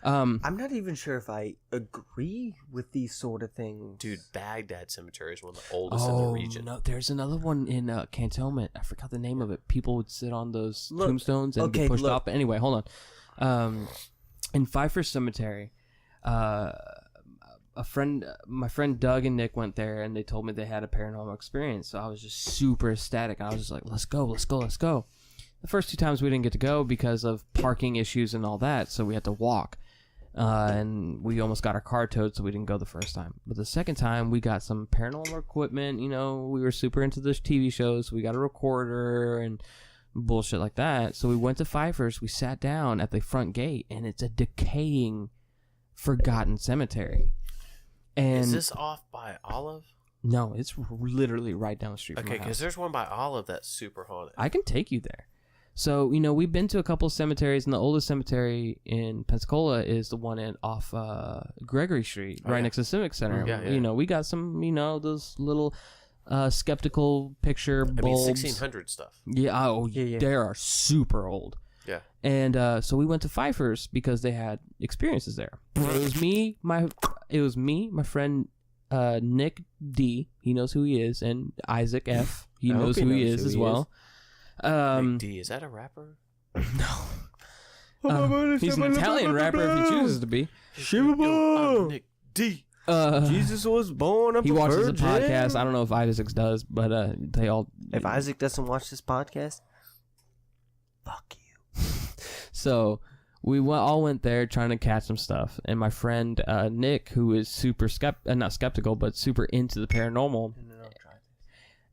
I'm not even sure if I agree with these sort of things. Dude, Baghdad Cemetery is one of the oldest in the region. No, there's another one in Cantonment. I forgot the name of it. People would sit on those tombstones and be pushed off. Anyway, hold on. In Pfeiffer Cemetery, my friend Doug and Nick went there, and they told me they had a paranormal experience. So I was just super ecstatic. I was just like, let's go. The first 2 times we didn't get to go because of parking issues and all that, so we had to walk. And we almost got our car towed, so we didn't go the first time. But the second time, we got some paranormal equipment. We were super into those TV shows. So we got a recorder and bullshit like that. So we went to Pfeiffer's. We sat down at the front gate, and it's a decaying, forgotten cemetery. And is this off by Olive? No, it's literally right down the street from my Okay, house. because there's one by Olive that's super haunted. I can take you there. So, we've been to a couple of cemeteries, and the oldest cemetery in Pensacola is the one off Gregory Street, right next to Civic Center. Yeah. We got some, those little skeptical picture bulbs. 1600 stuff. Yeah, they are super old. Yeah. And so we went to Pfeiffer's because they had experiences there. It was me, my friend Nick D. He knows who he is, and Isaac F. He knows who he is as well. Nick D, is that a rapper? No. He's an Italian rapper if he chooses to be. I'm Nick D. Jesus was born of He a watches the virgin. podcast. I don't know if Isaac does, but they all. If Isaac doesn't watch this podcast, fuck you. So we all went there trying to catch some stuff, and my friend Nick, who is super not skeptical, but super into the paranormal,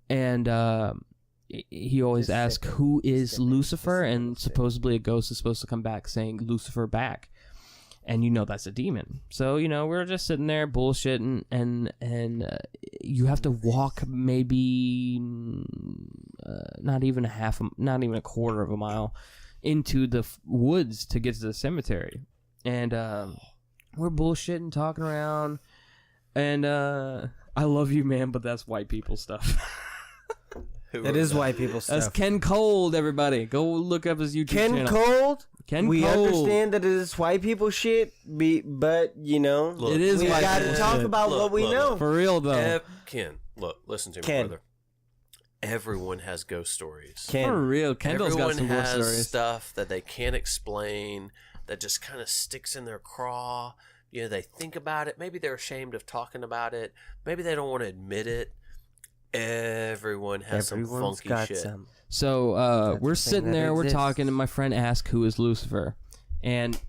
and he always asks, who is Lucifer? And supposedly a ghost is supposed to come back saying Lucifer back. and you know that's a demon. So we're just sitting there bullshitting, and you have to walk maybe not even a quarter of a mile into the woods to get to the cemetery, and we're bullshitting, talking around, and I love you, man, but that's white people stuff. That is white people stuff. That's Ken Cold, everybody. Go look up his YouTube channel. Ken Cold? We Cold. understand that it is white people shit, but, Look, it is we white got to people talk shit. about what we know. For real, though. Ken, look, listen to me, Ken. brother. Everyone has ghost stories. For real. Kendall's got some Everyone ghost has stories. stuff that they can't explain, that just kind of sticks in their craw. They think about it. Maybe they're ashamed of talking about it. Maybe they don't want to admit it. Everyone has some funky shit. Some. So we're sitting there, we're exists. talking, and my friend asked who is Lucifer, and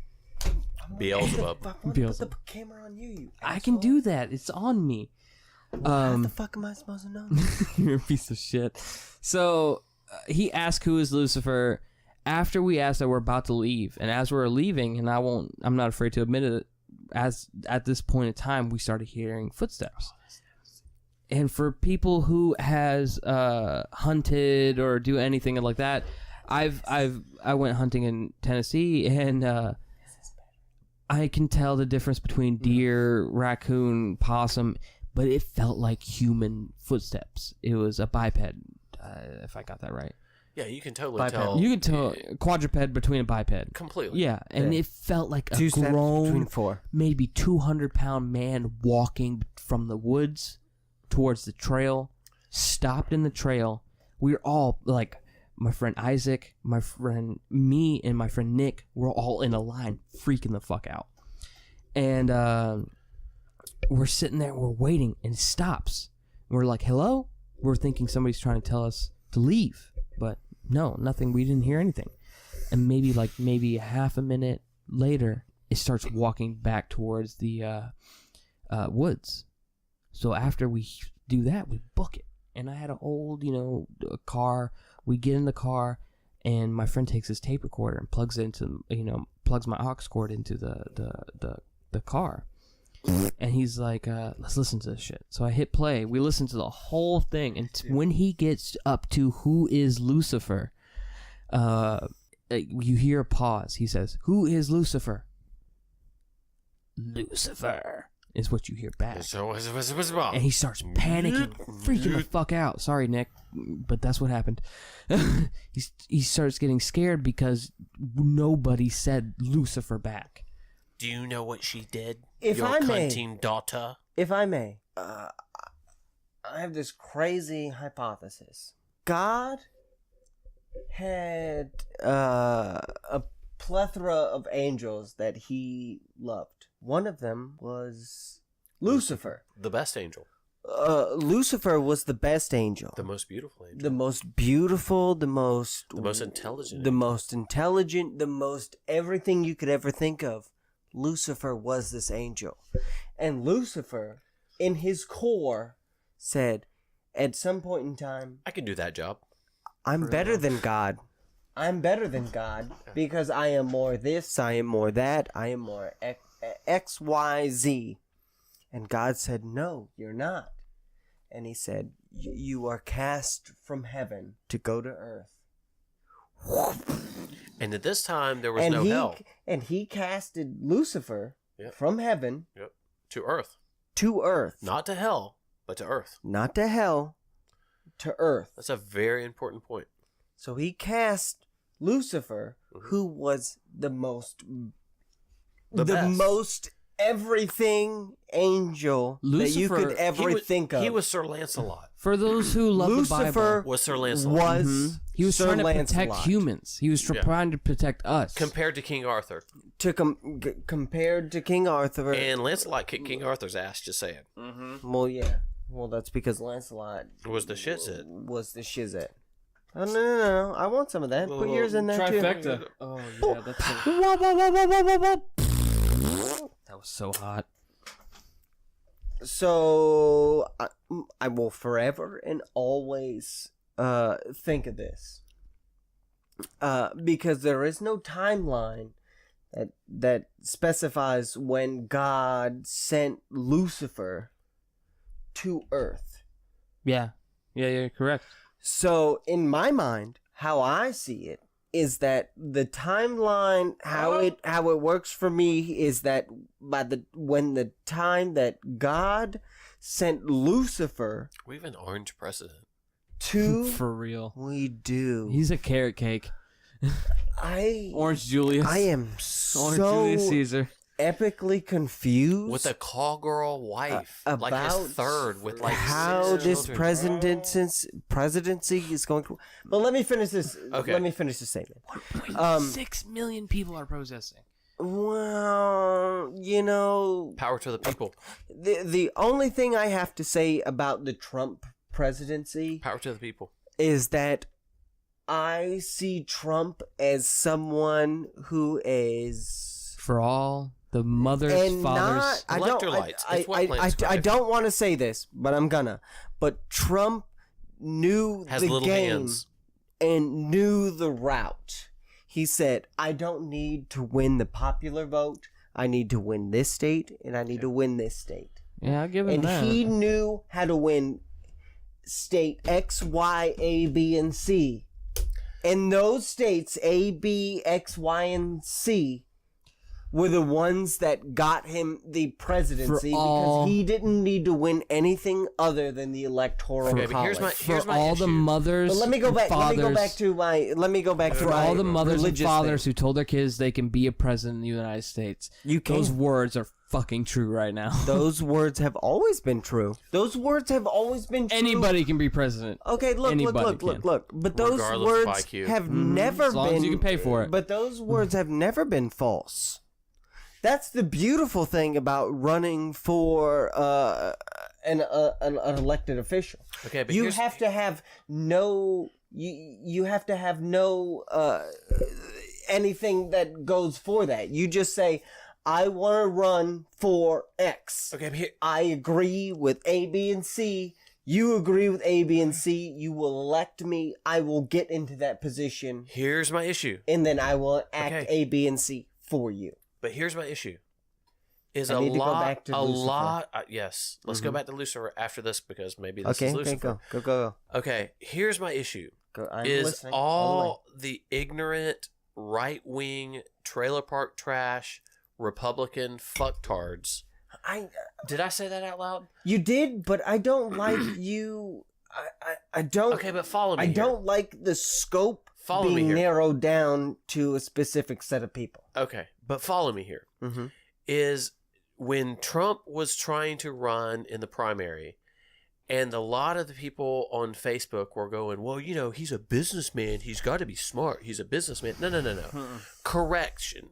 Beelzebub. Put the camera on you I can do that. It's on me. How the fuck am I supposed to know? You're a piece of shit. So he asked who is Lucifer. After we asked that, we're about to leave, and as we're leaving, and I'm not afraid to admit it, as at this point in time, we started hearing footsteps. And for people who has hunted or do anything like that, I went hunting in Tennessee, and I can tell the difference between deer, raccoon, possum, but it felt like human footsteps. It was a biped, if I got that right. Yeah, you can totally Biped. tell. You could tell quadruped between a biped. Completely. Yeah, and Yeah. it felt like a 2 steps between grown, 4. maybe 200-pound man walking from the woods towards the trail, stopped in the trail. We were all like, my friend Isaac, my friend me, and my friend Nick, we're all in a line, freaking the fuck out. And we're sitting there, we're waiting, and it stops. We're like, hello? We're thinking somebody's trying to tell us to leave, but no, nothing. We didn't hear anything. And maybe a half a minute later, it starts walking back towards the woods. So after we do that, we book it. And I had an old, car. We get in the car, and my friend takes his tape recorder and plugs it into, plugs my aux cord into the car. And he's like, let's listen to this shit. So I hit play. We listen to the whole thing. And when he gets up to who is Lucifer, you hear a pause. He says, who is Lucifer? Lucifer is what you hear back. And he starts panicking, freaking the fuck out. Sorry, Nick, but that's what happened. He starts getting scared because nobody said Lucifer back. Do you know what she did? If Your I may. cunting daughter? If I may, I have this crazy hypothesis. God had a plethora of angels that he loved. One of them was Lucifer. The best angel. Lucifer was the best angel. The most beautiful angel. The most beautiful, the most intelligent. the most intelligent, the most everything you could ever think of. Lucifer was this angel. And Lucifer, in his core, said, at some point in time, I can do that job. I'm better than God. I'm better than God because I am more this, I am more that, I am more X, Y, Z. And God said, no, you're not. And he said, you are cast from heaven to go to earth. And at this time, there was no hell. And he casted Lucifer from heaven To earth. to earth. Not to hell, but to earth. Not to hell, to earth. That's a very important point. So he cast Lucifer, who was the most everything angel that you could ever think of. He was Sir Lancelot. For those who love Lucifer the Bible, Was Sir Lancelot. was he was Sir trying to Lancelot. protect humans. He was trying to protect us. Compared to King Arthur. Compared to King Arthur. And Lancelot kicked King Arthur's ass, just saying. Well, yeah. Well, that's because Lancelot Was the shizit. was the shizit. Oh, no. I want some of that. Put yours in there, too. Oh, yeah, that's that was so hot. So, I will forever and always think of this. Because there is no timeline that specifies when God sent Lucifer to Earth. Yeah, you're correct. So, in my mind, how I see it is that the timeline, how it works for me is that when the time that God sent Lucifer, We have an orange president. to For real. we do. He's a carrot cake. Orange Julius. I am Orange so Julius Caesar. epically confused With a call girl wife. like about his third with like how 6 this children. presidency is going to. But let me finish this. Okay. Let me finish the statement. 6 million people are protesting. Well, you know, Power to the people. the only thing I have to say about the Trump presidency Power to the people. is that I see Trump as someone who is For all the mothers, and fathers. not. I don't. Electrolytes. I, It's what plants I drive. don't want to say this, but I'm gonna. But Trump knew Has the little game hands. and knew the route. He said, "I don't need to win the popular vote. I need to win this state, and I need to win this state." Yeah, I'll give him And that. he knew how to win state X, Y, A, B, and C. And those states, A, B, X, Y, and C, were the ones that got him the presidency all- because he didn't need to win anything other than the electoral Okay, but college. here's my all issue. the mothers But let me go and back. fathers, Let me go back to for my all the mothers and religious fathers thing. who told their kids they can be a president in the United States. You can't. Those words are fucking true right now. Those words have always been true. Those words have always been true. Anybody can be president. Okay, look. Anybody can. But those Regardless of words IQ. have never As long been. as you can pay for it. But those words have never been false. That's the beautiful thing about running for an elected official. Okay, but You here's, have to have no. You have to have no anything that goes for that. You just say, "I want to run for X. Okay, but here, I agree with A, B, and C. You agree with A, B, and C. You will elect me. I will get into that position, here's my issue. and then I will act Okay. A, B, and C for you." But here's my issue. Is I a need to go lot, back to a Lucifer. lot. Yes, let's go back to Lucifer after this because maybe this Okay, is okay, Lucifer. go. Okay, here's my issue. I'm Is listening all the ignorant right-wing trailer park trash Republican fucktards. Did I say that out loud? You did, but I don't like you. I don't. Okay, but follow me. I here. don't like the scope Follow me being here. narrowed down to a specific set of people. Okay, but follow me here. Mm-hmm. Is when Trump was trying to run in the primary, and a lot of the people on Facebook were going, well, you know, he's a businessman. He's got to be smart. He's a businessman. No. Correction.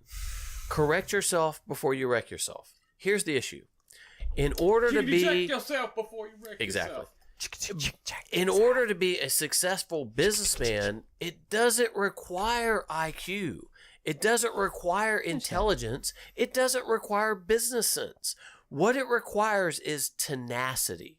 Correct yourself before you wreck yourself. Here's the issue. In order to be... check yourself before you wreck Exactly. In order to be a successful businessman, it doesn't require IQ. It doesn't require intelligence. It doesn't require business sense. What it requires is tenacity.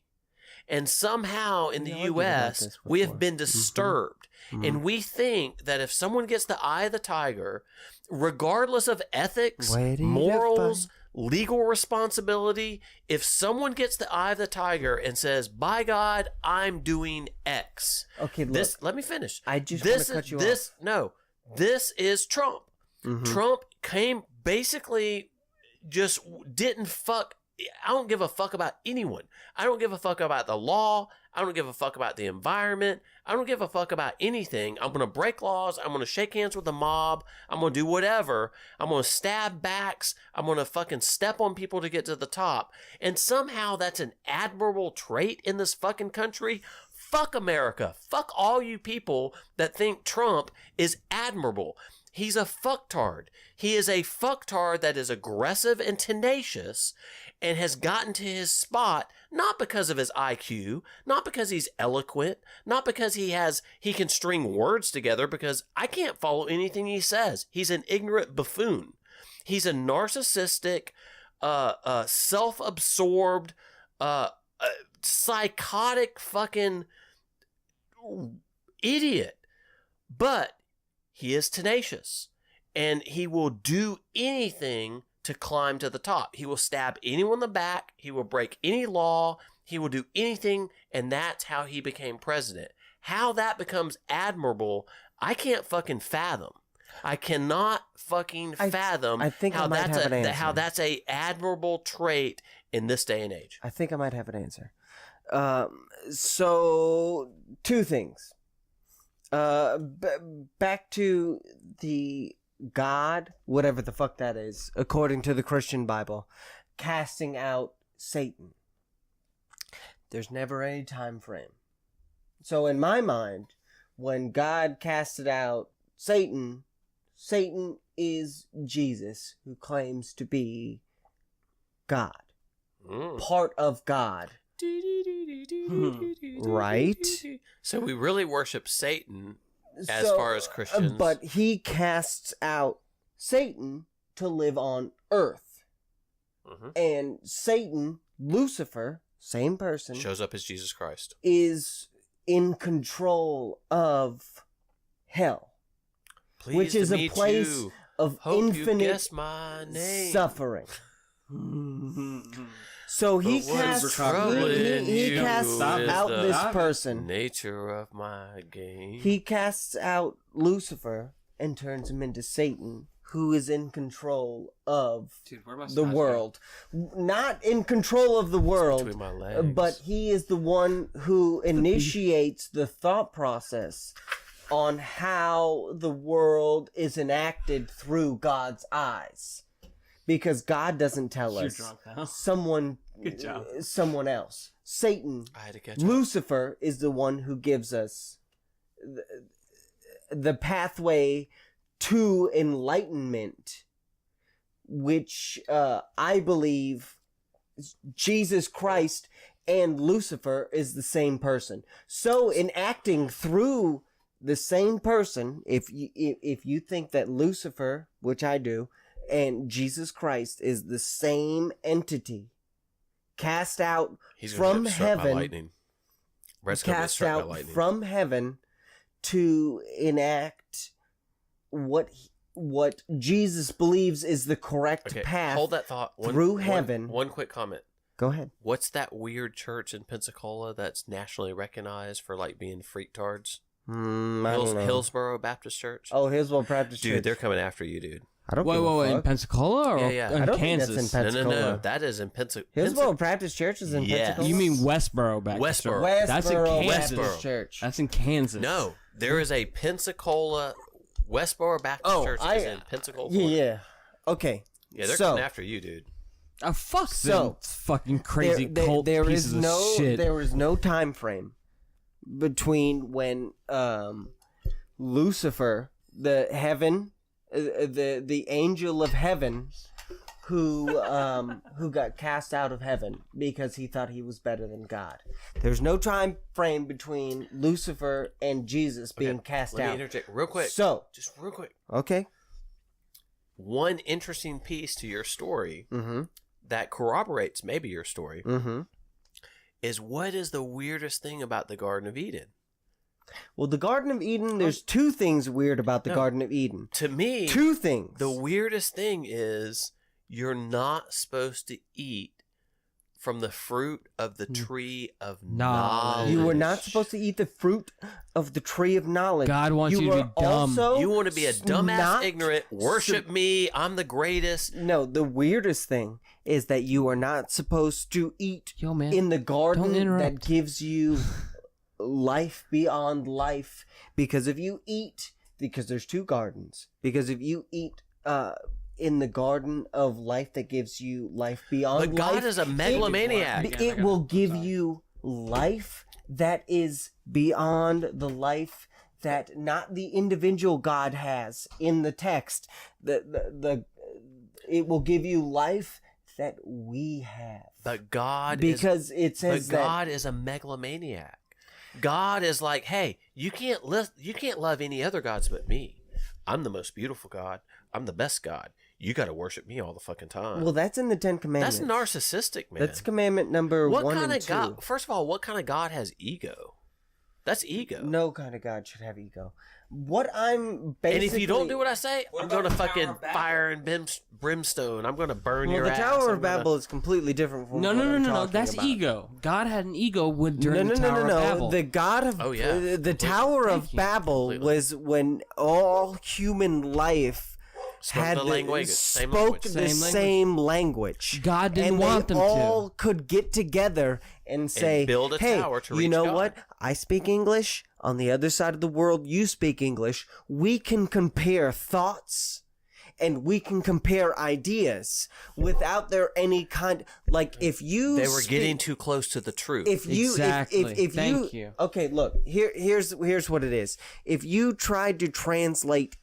And somehow in the We argued about U.S., this we have before. been disturbed. And we think that if someone gets the eye of the tiger, regardless of ethics, Where do you morals, define- legal responsibility, if someone gets the eye of the tiger and says, by God, I'm doing X. Okay, look. Let me finish. I just this want to cut you this no. This is Trump. Mhm. Trump came basically just didn't fuck. I don't give a fuck about anyone. I don't give a fuck about the law. I don't give a fuck about the environment. I don't give a fuck about anything. I'm going to break laws. I'm going to shake hands with the mob. I'm going to do whatever. I'm going to stab backs. I'm going to fucking step on people to get to the top. And somehow that's an admirable trait in this fucking country. Fuck America. Fuck all you people that think Trump is admirable. He's a fucktard. He is a fucktard that is aggressive and tenacious and has gotten to his spot not because of his IQ, not because he's eloquent, not because he can string words together, because I can't follow anything he says. He's an ignorant buffoon. He's a narcissistic, self-absorbed, psychotic fucking idiot. But he is tenacious. and he will do anything to climb to the top. He will stab anyone in the back. He will break any law. He will do anything, and that's how he became president. How that becomes admirable, I can't fucking fathom. I cannot fucking fathom I think I might have an answer. how that's a admirable trait in this day and age. I think I might have an answer. So, two things. Back to the God, whatever the fuck that is, according to the Christian Bible, casting out Satan. There's never any time frame. So in my mind, when God casted out Satan, Satan is Jesus, who claims to be God. Part of God. Right? So we really worship Satan as far as Christians. But he casts out Satan to live on earth. And Satan, Lucifer, same person, shows up as Jesus Christ, is in control of hell. Pleased which is to a meet place you. of Hope you infinite guess my name. suffering. So he But what is casts, troubling he you casts is out the this person. Nature of my game. He casts out Lucifer and turns him into Satan, who is in control of the world. Not in control of the world, Between my legs. but he is the one who initiates the thought process on how the world is enacted through God's eyes. Because God doesn't tell us. Someone else. Satan, I had to catch up. Lucifer is the one who gives us the pathway to enlightenment, which I believe Jesus Christ and Lucifer is the same person. So in acting through the same person, if you think that Lucifer, which I do, and Jesus Christ is the same entity, cast out from heaven, cast out from heaven to enact what Jesus believes is the correct path. Hold that thought. Through heaven. One quick comment. Go ahead. What's that weird church in Pensacola that's nationally recognized for like being freaktards? I don't know. Hillsborough Baptist Church. Oh, Hillsborough Baptist Church. Dude, they're coming after you, dude. I don't give a Wait, in fuck. Pensacola or Yeah. in I don't Kansas? think that's in Pensacola. No. That is in Pensacola. Hillsborough Baptist Church is in Yes. Pensacola? You mean Westboro Baptist Church? Westboro. That's in Westboro Kansas. Baptist Church. That's in Kansas. No, there is a Pensacola, Westboro Baptist Church is in Pensacola. Florida. Yeah. Okay. Yeah, they're So- coming after you, dude. Oh, fuck So, them fucking crazy there cult there pieces is of no shit. there is no time frame between when Lucifer, the angel of heaven, who got cast out of heaven because he thought he was better than God. There's no time frame between Lucifer and Jesus being cast Let me out. interject real quick. So, Just real quick. okay. One interesting piece to your story that corroborates maybe your story is what is the weirdest thing about the Garden of Eden? Well, the Garden of Eden, there's two things weird about the Garden of Eden. To me, Two things. the weirdest thing is you're not supposed to eat from the fruit of the tree of knowledge. You were not supposed to eat the fruit of the tree of knowledge. God wants you to were be dumb. also You want to be a dumbass, not ignorant, worship me, I'm the greatest. No, the weirdest thing is that you are not supposed to eat Yo, man, in the garden don't interrupt. that gives you life beyond life. Because if you eat, because there's two gardens, because if you eat in the garden of life that gives you life beyond But God life, is a megalomaniac. it will give you life that is beyond the life that not the individual God has in the text. It will give you life that we have. But God Because it says but God is a megalomaniac. God is like, hey, you can't love any other gods but me. I'm the most beautiful God. I'm the best God. You got to worship me all the fucking time. Well, that's in the Ten Commandments. That's narcissistic, man. That's commandment number what 1 kind and of 2. God? First of all, what kind of God has ego? That's ego. No kind of God should have ego. What I'm basically... And if you don't do what I say, What I'm about going to the Tower fucking of Babel? fire and brimstone. I'm going to burn Well, your the ass. Tower I'm of Babel is completely different from No, what no, no, I'm no, no. talking That's about. ego. God had an ego during the Tower of Babel. The God of the Tower of Thank you. Babel Completely. was when all human life Spoke had the language, same spoke language. the Same language. same language. God didn't and want they them all to. could get together and say, build a "Hey, tower to you reach know God." what? I speak English. On the other side of the world, you speak English. We can compare thoughts." And we can compare ideas without there any kind like if you They were speak- getting too close to the truth. if you Exactly. if Thank you. okay, look, here's what it is. If you tried to translate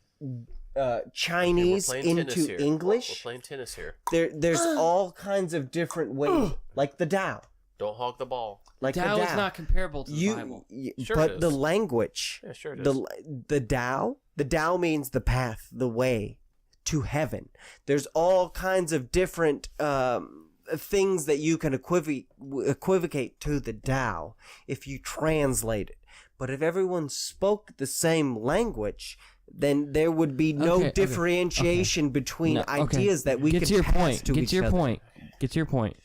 Chinese We're playing tennis into here. English, We're playing tennis here. there's all kinds of different ways, like the Tao, Don't hog the ball. like Tao the is Tao. not comparable to the Bible. Sure But it the is. language, Yeah, sure it is. the Tao means the path, the way to heaven. There's all kinds of different things that you can equivocate to the Tao if you translate it. But if everyone spoke the same language, then there would be no Okay, okay, differentiation between No, okay. ideas that we Get could to your pass point. to Get each to your other. point. Get to your point.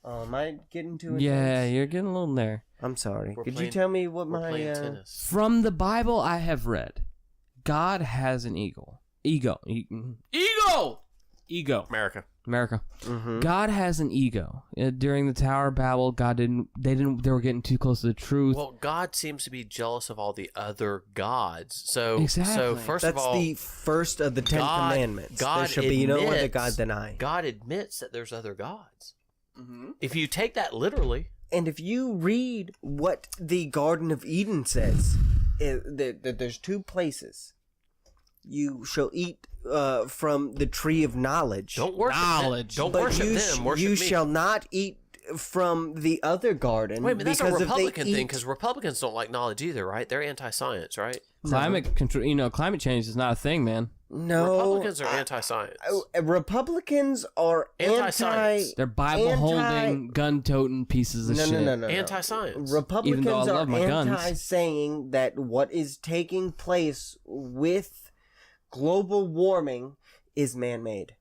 Oh, am I getting too intense? Yeah, you're getting a little there. I'm sorry. We're Could you playing- tell me what We're my playing tennis. From the Bible I have read, God has an ego. Ego. America. America. Mhm. God has an ego. During the Tower of Babel, they were getting too close to the truth. Well, God seems to be jealous of all the other gods. So, Exactly. so first That's of all, the first of the Ten God- Commandments. God there shall be no other admits- God than I. God admits that there's other gods. If you take that literally, And if you read what the Garden of Eden says, that there's two places. You shall eat from the tree of knowledge. don't worship Knowledge. Them. Don't but worship you, them. Worship you me. shall not eat from the other garden. Wait a minute, that's a because if they Republican thing eat- because Republicans don't like knowledge either, right? They're anti-science, right? Climate control. Climate change is not a thing, man. No, Republicans are anti-science. Republicans are Anti-science. They're Bible-holding, gun-toting pieces of shit. No. Anti-science. Republicans Even though I are love my guns. anti-saying that what is taking place with global warming is man-made.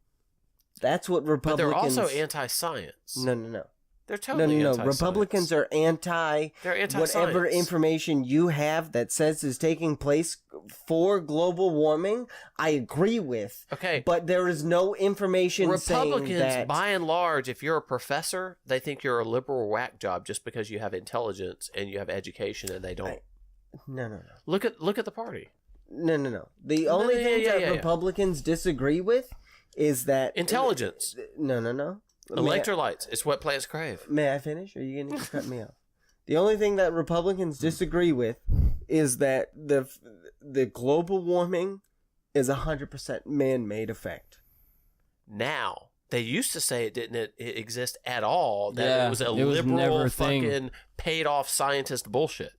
That's what But Republicans... they're also anti-science. No. They're totally No. anti-science. Republicans are anti... They're anti-science. Whatever information you have that says is taking place for global warming, I agree with. Okay. But there is no information saying Republicans, that... by and large, if you're a professor, they think you're a liberal whack job just because you have intelligence and you have education, and they don't. No. Look at the party. No. The only thing that Republicans disagree with is that... Intelligence, No. electrolytes. It's what plants crave. May I finish? Or are you going to cut me off? The only thing that Republicans disagree with is that the global warming is 100% man-made effect. Now they used to say it didn't exist at all. That Yeah, it was a it was never liberal a thing. fucking paid-off scientist bullshit.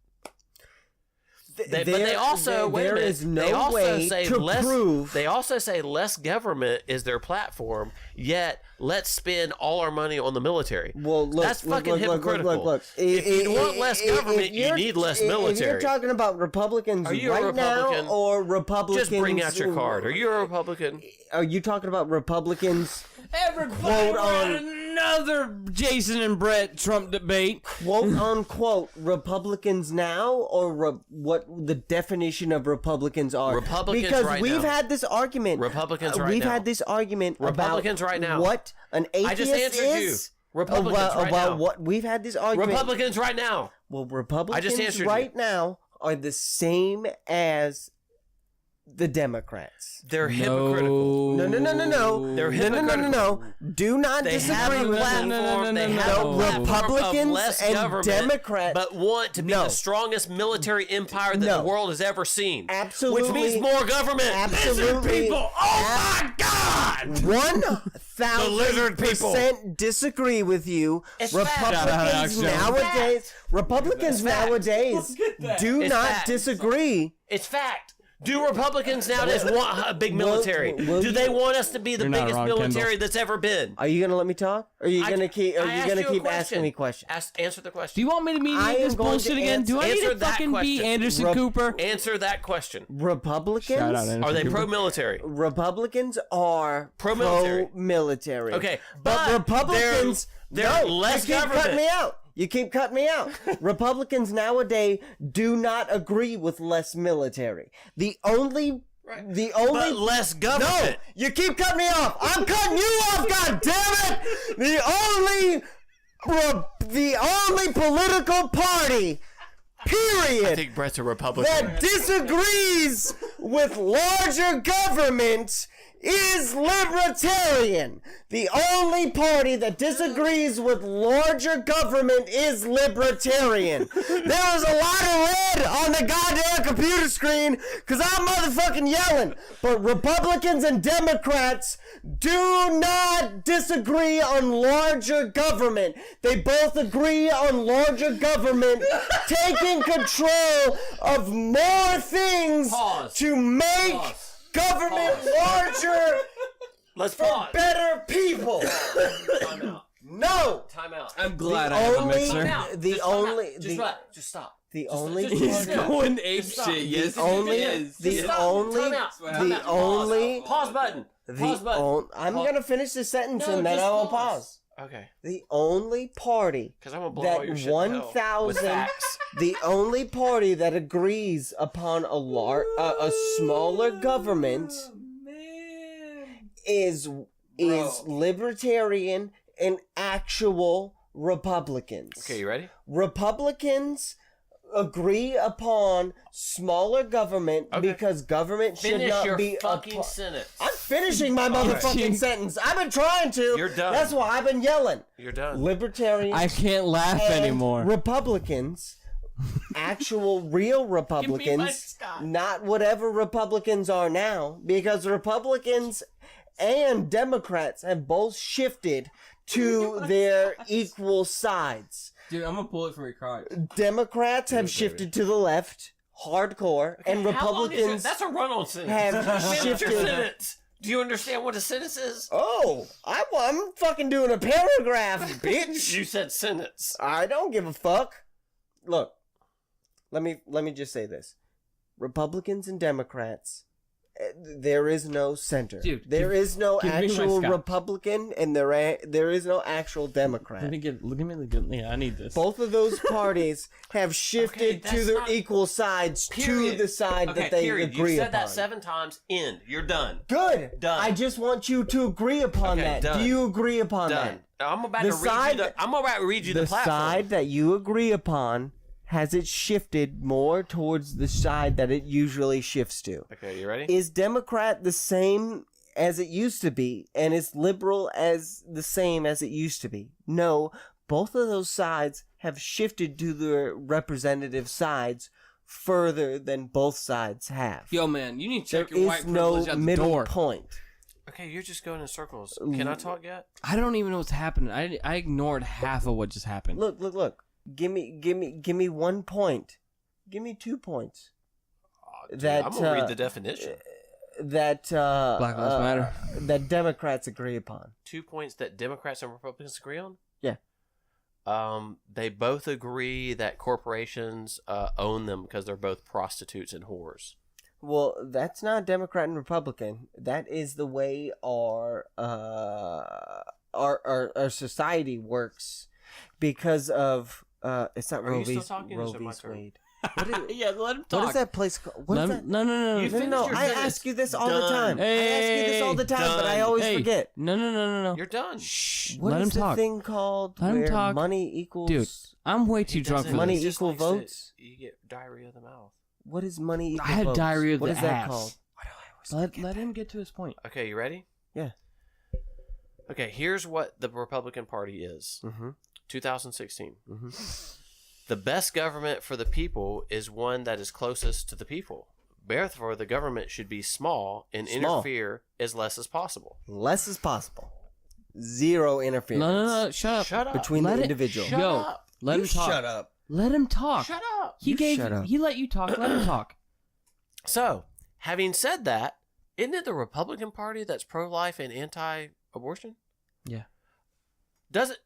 But There- they also wait a there minute, is no they also way say to less, prove... They also say less government is their platform. Yet let's spend all our money on the military. Well, look, That's fucking look, hypocritical. Look. If you want less government, you need less If you're military. talking about Republicans Are you a right Republican? now, or Republicans... Just bring out your card. Are you a Republican? Are you talking about Republicans, Everybody, Quote we're on- at another Jason and Brett Trump debate. quote unquote, Republicans now, or what the definition of Republicans are? Republicans because right we've now. had this argument. Republicans right We've now. had this argument Republicans about right now. what an atheist I just answered you. is. Republicans right about now. what we've had this argument. Republicans right now. Well, Republicans answered right now are the same as the Democrats. They're hypocritical. No. They're No. Do not They disagree have a with me. platform. They have No, a platform Republicans of less and government, Democrats- but want to be No. the strongest military empire that No. the world has ever seen. Absolutely. Which means more government. Absolutely. Lizard people. Oh my God. 1,000% disagree with you. It's fact. Republicans nowadays do It's not fact. disagree. It's fact. Do Republicans nowadays want a big military? Do they want us to be the You're not biggest wrong, military Kendall. that's ever been? Are you gonna let me talk? Or are you gonna keep? Are you gonna keep asking me questions? Answer the question. Do you want me to I mediate this am going bullshit to again? Do I need answer to that fucking be question. Anderson Cooper? Answer that question. Republicans. Shout out Anderson Are they Cooper. pro-military? Republicans are Pro-military. pro-military. Okay, but Republicans they're no, less you keep government. cutting me out. You keep cutting me out. Republicans nowadays do not agree with less military. The only But less government. No, you keep cutting me off. I'm cutting you off. God damn it! The only political party, period, I think Brett's a Republican. that disagrees with larger government is libertarian. The only party that disagrees with larger government is libertarian. There was a lot of red on the goddamn computer screen because I'm motherfucking yelling. But Republicans and Democrats do not disagree on larger government. They both agree on larger government taking control of more things Pause. to make government larger Let's for pause. better people. Time out. No. Time out. I'm glad The I have a only- mixer. Time out. The Just time only- out. the- Just what? Just stop. The only just- He's Yeah. going ape Stop. shit. The Yes, the only he is. the Stop. only Time out. Time the out. only Pause button. Pause button. I'm Pause. gonna finish the sentence No, and then just I will pause. pause. Okay. The only party Because I'm gonna blow all that your shit to hell with 1,000 facts. the only party that agrees upon a smaller government is libertarian and actual Republicans. Okay, you ready? Republicans agree upon smaller government Okay. because government should Finish not your be fucking sentence. I'm finishing my motherfucking right. sentence. I've been trying to. You're done. That's why I've been yelling. You're done. Libertarians I can't laugh and anymore. Republicans, actual real Republicans, Scott. not whatever Republicans are now, because Republicans and Democrats have both shifted to their equal sides. Dude, I'm gonna pull it from your crotch. Democrats have shifted to the left, hardcore, and How long is it? Republicans That's a run-on sentence. have Finish your shifted. sentence. Do you understand what a sentence is? Oh, I'm fucking doing a paragraph, bitch. You said sentence. I don't give a fuck. Look, let me just say this: Republicans and Democrats, there is no center. Dude, there is no give me my actual scotch. Republican, and there is no actual Democrat. Let me get. Look at me. Yeah, I need this. Both of those parties have shifted Okay, to their that's not- equal sides Period. to the side Okay, that they period. agree You said upon. that 7 times. End. You're done. Good. Done. I just want you to agree upon Okay, that. done. Do you agree upon Done. I'm about The to read side- you the. I'm about to read you the, The platform. side that you agree upon has it shifted more towards the side that it usually shifts to. Okay, you ready? Is Democrat the same as it used to be, and is liberal as the same as it used to be? No, both of those sides have shifted to their representative sides further than both sides have. Yo, man, you need to There check your white is no privilege at the middle door. point. Okay, you're just going in circles. Can I talk yet? I don't even know what's happening. I ignored half of what just happened. Look. Give me 1 point. Give me 2 points. Dude, That, I'm gonna read the definition. That Black Lives Matter. that Democrats agree upon. 2 points that Democrats and Republicans agree on. Yeah. They both agree that corporations own them because they're both prostitutes and whores. Well, that's not Democrat and Republican. That is the way our society works because of it's not Are Roe you v. still talking? Roe Is it v. my turn? Wade. Yeah, let him talk. What is that place called? What is that? No. You No, finished no, your I sentence. ask you this all the Done. time. I ask you this all the time, but I always Hey, forget. No. You're done. Shh. What let is him the talk. thing called Let him where talk. money equals? Dude, I'm way too He drunk doesn't- for Money this. he just equal likes votes? You get diarrhea of the mouth. What is money equal I had votes? diarrhea of What the is that ass. called? Let him get to his point. Okay, you ready? Yeah. Okay, here's what the Republican Party is. Mm-hmm. 2016. Mm-hmm. The best government for the people is one that is closest to the people. Therefore, the government should be small and Small. interfere as less as possible. Less as possible. Zero interference. No. Shut up. Shut up. Between Let the it- individual. Shut Yo, up. let him talk. Shut up. Let him talk. Shut up. He You gave. shut up. He let you talk. Let him talk. So, having said that, isn't it the Republican Party that's pro-life and anti-abortion? Yeah. Does it?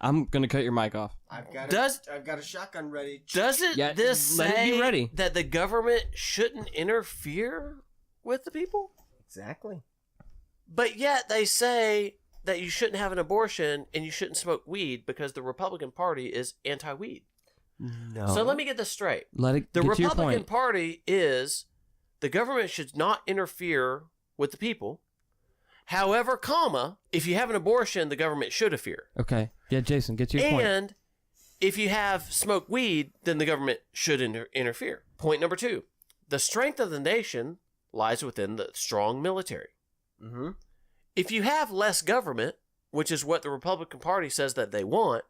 I'm gonna cut your mic off. I've got a shotgun ready. Doesn't Yeah, this let it say be ready. that the government shouldn't interfere with the people? Exactly. But yet they say that you shouldn't have an abortion and you shouldn't smoke weed because the Republican Party is anti-weed. No. So let me get this straight. Let it. The get to your Republican point. Party is the government should not interfere with the people. However, if you have an abortion, the government should interfere. Okay. Yeah, Jason, get to your point. And if you have smoked weed, then the government should interfere. Point number 2. The strength of the nation lies within the strong military. Mm-hmm. If you have less government, which is what the Republican Party says that they want,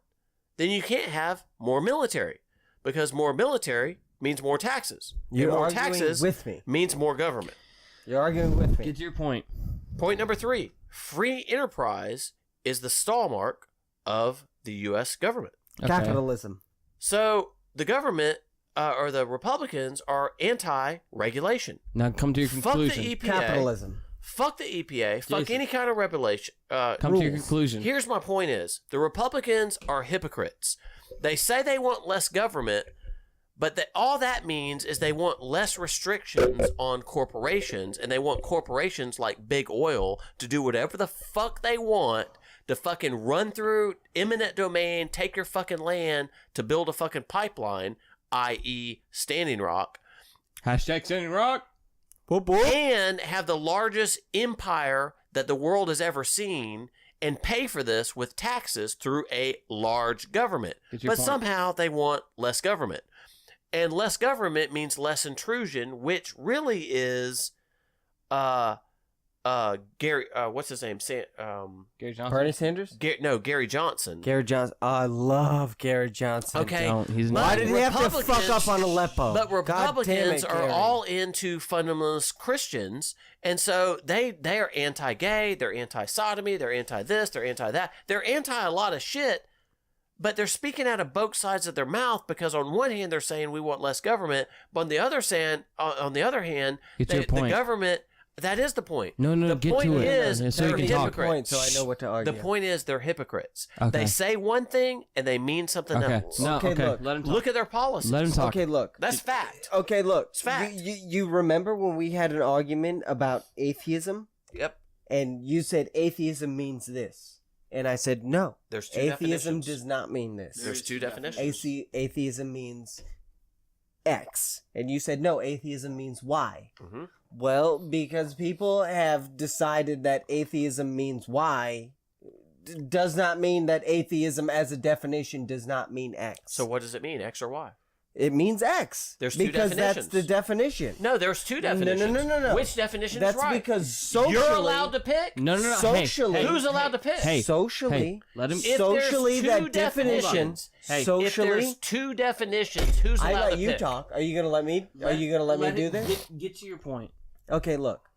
then you can't have more military, because more military means more taxes. You're and more arguing taxes with me. means more government. You're arguing with me. Get to your point. Point number 3. Free enterprise is the stalmark of the U.S. government. Okay. Capitalism. So the government or the Republicans are anti-regulation. Now come to your conclusion. Fuck the EPA. Capitalism. Fuck the EPA. Fuck Jason. any kind of regulation. Come to your rules. conclusion. Here's my point is, the Republicans are hypocrites. They say they want less government, but all that means is they want less restrictions on corporations, and they want corporations like Big Oil to do whatever the fuck they want to fucking run through eminent domain, take your fucking land to build a fucking pipeline, i.e. Standing Rock, Hashtag Standing Rock. and have the largest empire that the world has ever seen, and pay for this with taxes through a large government. Get your But point. somehow they want less government. And less government means less intrusion, which really is Gary what's his name? Gary Johnson. Bernie Sanders? Gary Johnson. Gary Johnson. Oh, I love Gary Johnson. Okay. Don't. He's But not. Why did he have to Republicans- fuck up on Aleppo? But God damn Republicans it, are Gary. all into fundamentalist Christians, and so they are anti-gay, they're anti-sodomy, they're anti-this, they're anti-that. They're anti a lot of shit, but they're speaking out of both sides of their mouth, because on one hand they're saying we want less government, but on the other hand, Get to your the point. government. That is the point. No, the get point to it. is Yeah, so you they're can talk. hypocrites. Point, so I know what to argue. The point is they're hypocrites. Okay. They say one thing and they mean something Okay. else. No. Okay, Okay. look. Let him talk. Look at their policies. Let him talk. Okay, look. That's fact. Okay, look. It's fact. You remember when we had an argument about atheism? Yep. And you said atheism means this. And I said, no. There's two Atheism definitions. does not mean this. There's two definitions. Atheism means X. And you said, no, atheism means Y. Mhm. Well, because people have decided that atheism means Y, does not mean that atheism as a definition does not mean X. So what does it mean, X or Y? It means X. There's two because that's definitions. the definition. No, there's two definitions. No. Which definition That's is right? because socially... You're allowed to pick. No. Socially... Hey, Who's allowed to pick? Hey, socially... hey, let him. If socially, there's two that definition... definitions- Hey, If socially... there's two definitions, who's I allowed let to you pick? talk. Are you gonna let me? Are you gonna let me do this? Get to your point. Okay, look.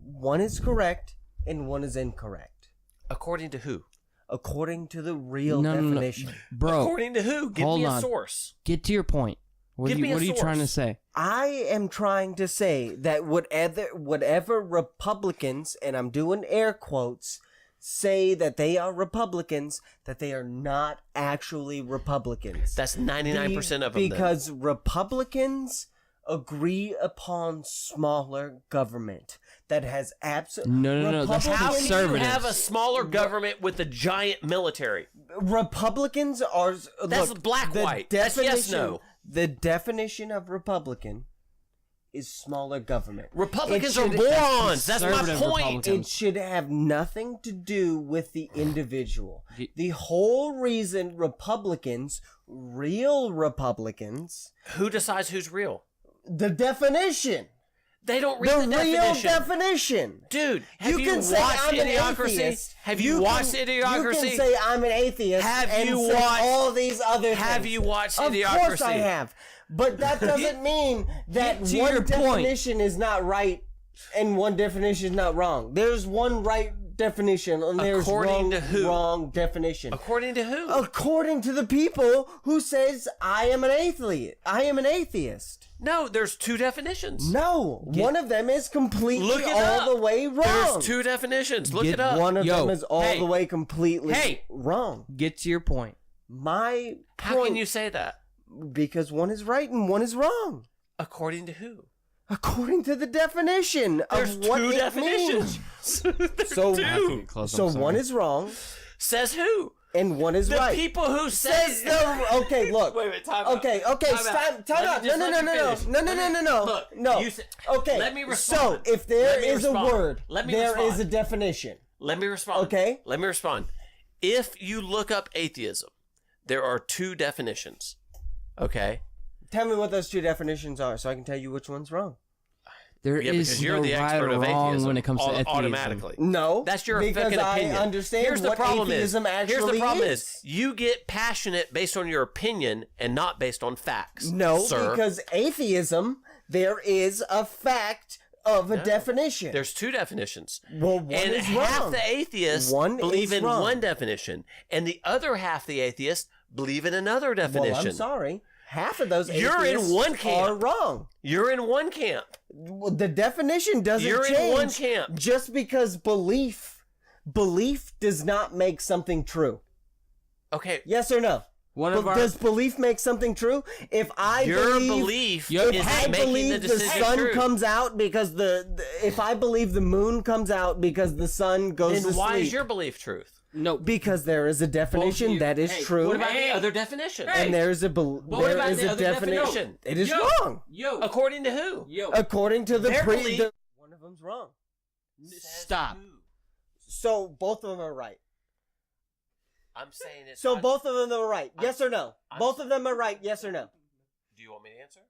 One is correct and one is incorrect, According to who? according to the real No, definition. Bro. According to who? Give hold me a on. source. Get to your point. What Give are me you, a what are you trying to source. say? I am trying to say that whatever Republicans, and I'm doing air quotes, say that they are Republicans, that they are not actually Republicans. That's 99% of them. then. Because Republicans agree upon smaller government that has absolute. No. That's How can you conservatives. have a smaller government with a giant military? Republicans are. That's look, black, the white. That's yes, no. The definition of Republican is smaller government. Republicans It are should- morons. That's my Conservative point. Republicans. It should have nothing to do with the individual. Ye- The whole reason Republicans, real Republicans, Who decides who's real? the definition, They don't read the the, real definition. definition. Dude, have you, can say watched I'm an Idiocracy? atheist. Have you watched Idiocracy? You can say I'm an atheist. Have and you say watched- all these other things. Have you watched Of Idiocracy? course I have. But that doesn't mean that To your one point. definition is not right and one definition is not wrong. There's one right definition, and there's According to who? wrong definition. According to who? According to the people who says I am an atheist. I am an atheist. No, there's two definitions. No, one of them is completely Look it all up. the way wrong. There's two definitions. Look it up. One of Yo, them is all hey. the way completely Hey. wrong. Get to your point. My How point, can you say that? because one is right and one is wrong. According to who? According to the definition There's of what two it definitions. means. There's So, two. so one is wrong Says who? and one is The right. people who Says say the okay. Look. Wait, time out. Okay, Time out. time Let out. me No, just no, let no, you no, finish. no, no, no, no, no, Look, no. you said- Okay. let me respond. So, if there Let me is a respond. word, Let me there respond. is a definition. Let me respond. Okay. Let me respond. If you look up atheism, there are two definitions. Okay. Tell me what those two definitions are, so I can tell you which one's wrong. There Yeah, is because you're no the right expert or of wrong atheism. when it comes to atheism. Automatically. No, That's your because fucking opinion. I understand Here's the what problem atheism actually Here's the problem is. you get passionate based on your opinion and not based on facts. No, sir. because atheism, there is a fact of a No. definition. There's two definitions. Well, one and is half wrong. the atheists One believe is in wrong. one definition, and the other half the atheists believe in another definition. Well, I'm sorry. Half of those You're in atheists one camp. are wrong. You're in one camp. Well, the definition doesn't You're change in one camp. just because belief does not make something true. Okay. Yes or no? Does belief make something true? If I Your believe, belief Yep. is if I making believe the the decision sun true. comes out because if I believe the moon comes out because the sun goes Then to why sleep, is your belief truth? No, because there is a definition you- that is hey, true, What about Hey. the other definition? and there is a what there about is the a other definition. definition? It is Yo. wrong yo, According to who? yo, according to the Their belief- one of them's wrong. stop. Who? So both of them are right. I'm saying it's So not- both of them are right. Yes or no? I'm- Both of them are right. Yes or no? Do you want me to answer?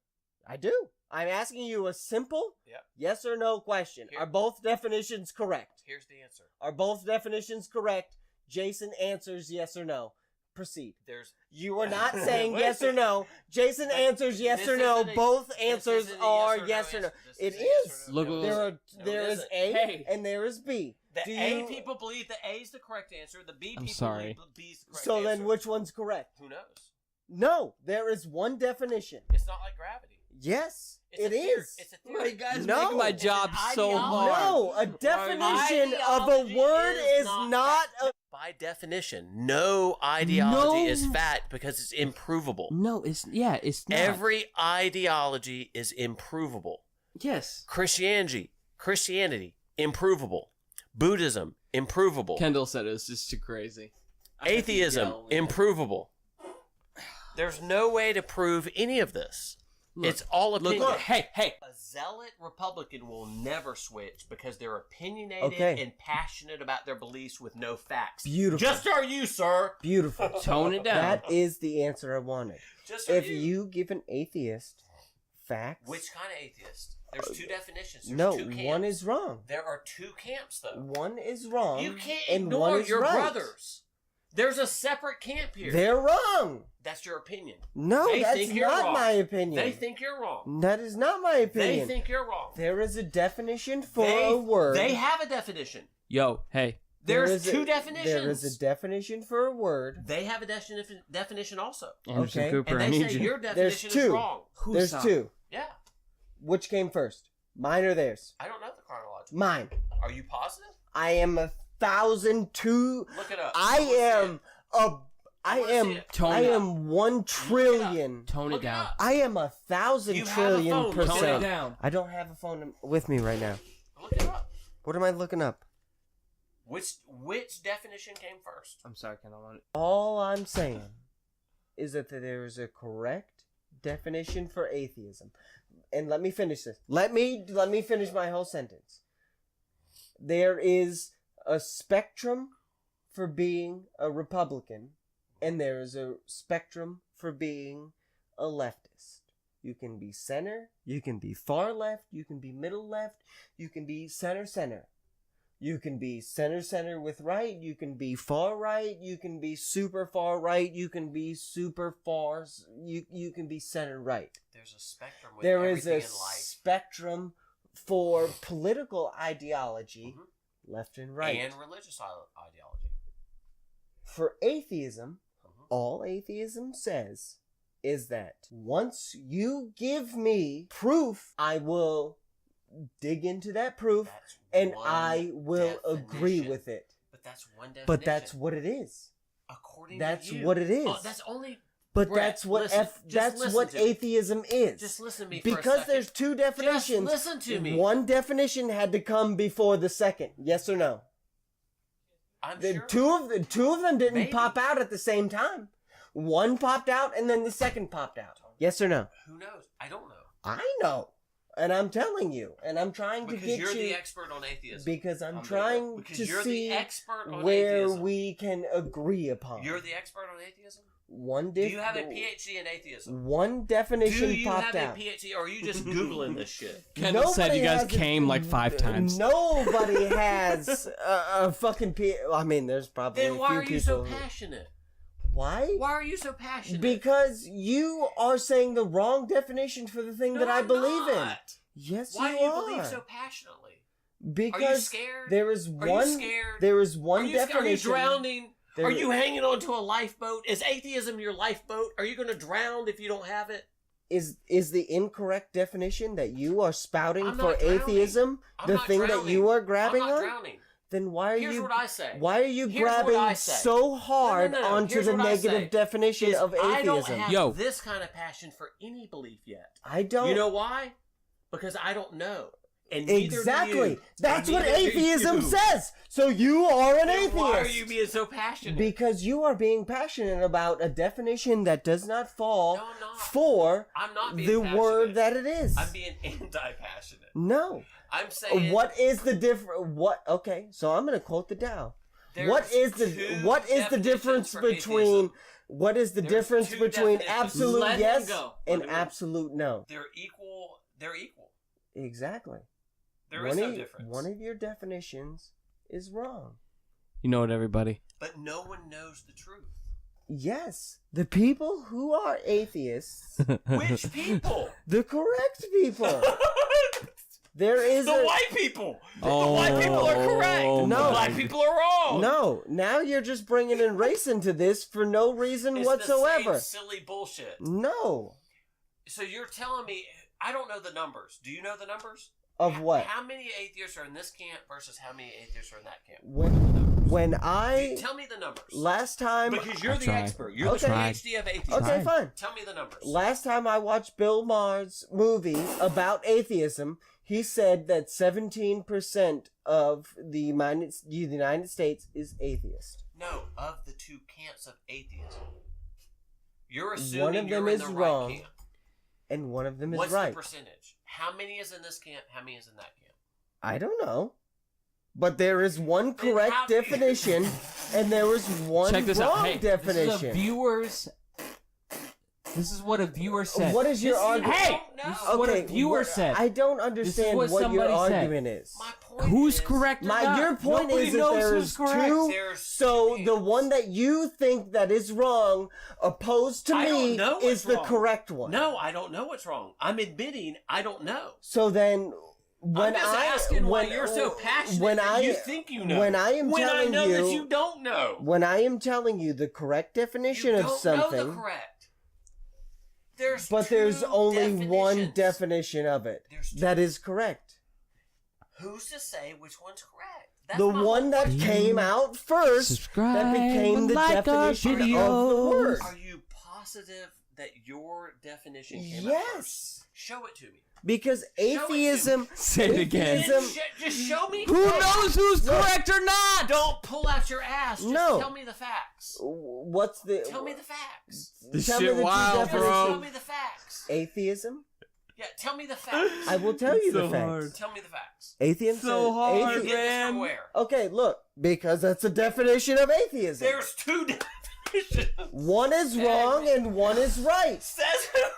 I do. I'm asking you a simple Yep. yes or no question. Here- Are both definitions correct? Here's the answer. Are both definitions correct? Jason answers yes or no. Proceed. There's You are not saying Wait. yes or no. Jason answers yes This or no. isn't a- Both this answers isn't a are yes or yes no or no. answer. This It is a yes is. or no. Look, No, look, it There isn't. are there No, it is isn't. A Hey. and there is B. The Do A you- people believe the A is the correct answer. The B I'm people sorry. believe B is the correct So answer. then which one's correct? Who knows? No, there is one definition. It's not like gravity. Yes, It's it a theory. is. It's a My theory. guys No. making my It's job an so ideology. hard. No, a definition of a Ideology word is is not not a. By definition, no ideology No. is fact because it's improvable. No, it's not. Every ideology is improvable. yes. Christianity, improvable. Buddhism, improvable. Kendall said it was just too crazy. I had to Atheism, yell. improvable. There's no way to prove any of this. Look, It's all Look, opinion. hey, A zealot Republican will never switch because they're opinionated Okay. and passionate about their beliefs with no facts. Beautiful. Just are you, sir. Beautiful. tone it down. That is the answer I wanted. Just are If you give an atheist facts, Which kind of atheist? There's two definitions. There's no, two camps. one is wrong. There are two camps, though. One is wrong. You can't and one ignore is your right. brothers. There's a separate camp here. They're wrong. That's your opinion. No, They that's think you're not wrong. my opinion. They think you're wrong. That is not my opinion. They think you're wrong. There is a definition for They, a word. They have a definition. Yo, hey. There's is two a, definitions. There is a definition for a word. They have a definition also. Anderson Okay. Cooper, And I they need say you. your There's definition is two. wrong. There's two. Yeah. Which came first? Mine or theirs? I don't know the chronological. Mine. Are you positive? I am 1,002. Look it up. I wanna see am it. a. I wanna see am. it. Tone I it am 1 trillion. Tone Look it down. up. I am 1,000 You have a trillion phone. Look it Tone it percent. down. I don't have a phone with me right now. Look it up. What am I looking up? Which definition came first? I'm sorry, Kendall. All I'm saying is that there is a correct definition for atheism. And let me finish this. Let me finish my whole sentence. There is a spectrum for being a Republican, and there is a spectrum for being a leftist. You can be center, you can be far left, you can be middle left, you can be center. You can be center with right, you can be far right, you can be super far right, you can be super far, you can be center right. There's a spectrum with There is everything a in life. spectrum for political ideology. Mhm. left and right. And religious ideology. For atheism, all atheism says is that once you give me proof, I will dig into that proof and I will agree with it. But that's one definition. But that's what it is. According that's to you. what it is. Oh, that's only. But Brett, that's what listen, that's what atheism is. Just listen to me for a because second. there's two definitions. Just listen to me. One definition had to come before the second. Yes or no? I'm sure. Two of them didn't Maybe. pop out at the same time. One popped out and then the second popped out. Yes or no? Who knows? I don't know. I know. And I'm telling you. And I'm trying to get you're you... the expert on atheism. Because I'm trying because to you're see the expert on where atheism. we can agree upon. You're the expert on atheism? Do Do you have a PhD in atheism? One definition Do you popped have out. a PhD, or are you just Googling this shit? Kendall said you guys has came like 5 times. Nobody has a fucking I mean, there's probably Then a why few are you people so who- passionate? Why? Why are you so passionate? Because you are saying the wrong definition for the thing that I I'm believe in. not. Yes, Why you do you are. believe so passionately? Because Are you scared? there is Are one. you scared? There is Are one you, definition. are you drowning? There- Are you hanging onto a lifeboat? Is atheism your lifeboat? Are you going to drown if you don't have it? Is the incorrect definition that you are spouting I'm for not drowning. atheism I'm the not thing drowning. that you are grabbing I'm not on? drowning. Then why are Here's you? what I say. Why are you Here's what grabbing I say. so hard No. onto Here's the what I negative say. definition Is of I don't atheism? have this kind of passion for any belief yet. I don't. You know why? Because I don't know. And neither do Exactly. you. That's And what neither do atheism you. says. So you are an Then atheist. why are you being so passionate? Because you are being passionate about a definition that does not fall No, I'm not. for I'm not being the passionate. word that it is. I'm being anti-passionate. No. I'm saying What is the difference? What? Okay, so I'm going to quote the Tao. What is the difference for between atheism. what is the There's difference two between definitions. absolute Let him yes go. and Let him go. absolute no? They're equal. They're equal. Exactly. There is no difference. One of your definitions is wrong. You know what, everybody? But no one knows the truth. Yes, the people who are atheists, Which people? the correct people. There is The white people. The Oh, white people are correct. no. The black people are wrong. No, now you're just bringing in race into this for no reason It's whatsoever. the same silly bullshit. No. So you're telling me I don't know the numbers. Do you know the numbers? Of what? How many atheists are in this camp versus how many atheists are in that camp? When I Tell me the numbers. last time Because you're I the tried. expert. You're Okay. the PhD of atheism. okay, fine. Tell me the numbers. Last time I watched Bill Maher's movie about atheism, he said that 17% of the United States is atheist. No, of the two camps of atheism. You're One assuming of you're them in is the wrong, right camp. and one of them is What's right. the percentage? How many is in this camp? How many is in that camp? I don't know. But there is one Then correct how- definition, and there was one Check this wrong out. Hey, definition. This is a viewer's. This is what a viewer said. What is your This is- argument? I Hey! don't know. This is what a viewer said. I don't understand what what your somebody said. argument is. My point Who's is, correct or My not? your point Nobody is that knows there who's is correct. two. There's So two the camps. one that you think that is wrong, opposed to I don't me, know is what's the wrong. correct one. No, I don't know what's wrong. I'm admitting I don't know. So then, when I'm just I asking why when you're so passionate when that I you think you know. when I am when telling I know you that you don't know. when I am telling you the correct definition You of don't something, know the correct. There's but two there's only one definitions. definition of it There's two. that is correct. Who's to say which one's correct? That's The my one whole that question. came out first Subscribe that became and the like our definition of the videos. word. Are you positive that your definition came out Yes. first? Show it to me. Because Show it to atheism. Say it again. atheism- Just show me. Who knows who's correct or not? Don't pull out your ass. Just No. tell me the facts. What's the? Tell me the facts. This Tell shit me the two wild, definitions. bro. Tell me the facts. Atheism. Yeah, tell me the facts. I will tell you so the facts. hard. Tell me the facts. Atheism. So hard, Get this man. from where? Okay, look, because that's a definition of atheism. There's two definitions. One is wrong and one is right. Says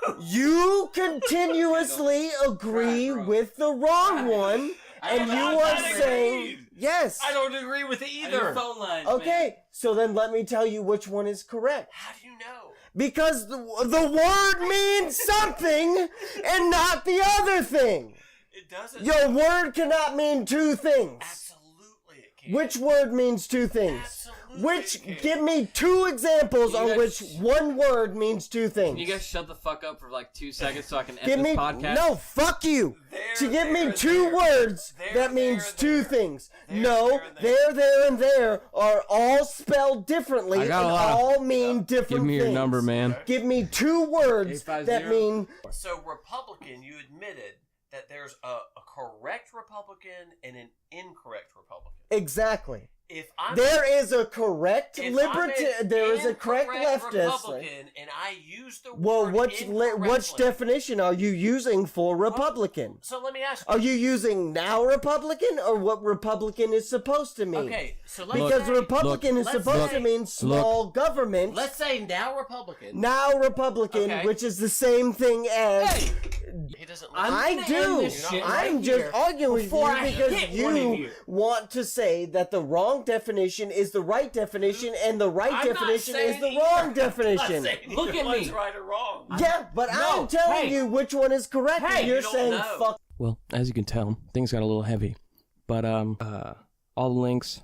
who? You continuously agree with the wrong one, and you I'm are not saying agreed. yes. I don't agree with either. phone lines, Okay, so then let me tell you which one is correct. How do you know? Because the word means something and not the other thing. It doesn't. Your word cannot mean two things. Absolutely, Which word means two things? Absolutely. Give me 2 examples You on guys- which one word means 2 things. Can you guys shut the fuck up for like 2 seconds so I can end Give this me podcast? no, fuck you. There, To give me there, 2 there. words There, that means there, 2 there. things. There, No, there, and there are all spelled differently I and got a lot of- all mean different Give me your things. number, man. Give me 2 words 850. that mean So Republican, you admitted that there's a correct Republican and an incorrect Republican. exactly. If I'm There is a correct if libertarian. I'm an There is a correct incorrect leftist. Republican, and I use the Well, word which incorrectly. definition are you using for Republican? So let me ask you. Are you using now Republican or what Republican is supposed to mean? Okay, so let's Because say, Republican is let's supposed say- to mean small government. let's say now Republican. Now Republican, Okay. which is the same thing as Hey, he doesn't. I gonna do. end this shit I'm right just here arguing with you before I because hit one of you you. want to say that the wrong definition is the right definition and the right I'm not definition is saying the either. wrong I'm not definition. saying Look either at one's me. right or wrong. Yeah, but No, I'm telling hey. you which one is correct. Hey, and you're you don't saying know. fuck. Well, as you can tell, things got a little heavy. But all the links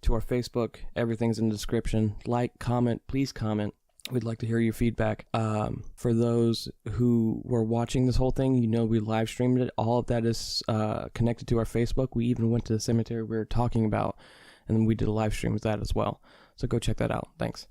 to our Facebook, everything's in the description. Like, comment, please comment. We'd like to hear your feedback. For those who were watching this whole thing, you know we live streamed it. All of that is connected to our Facebook. We even went to the cemetery we were talking about, and we did a live stream with that as well. So go check that out. Thanks.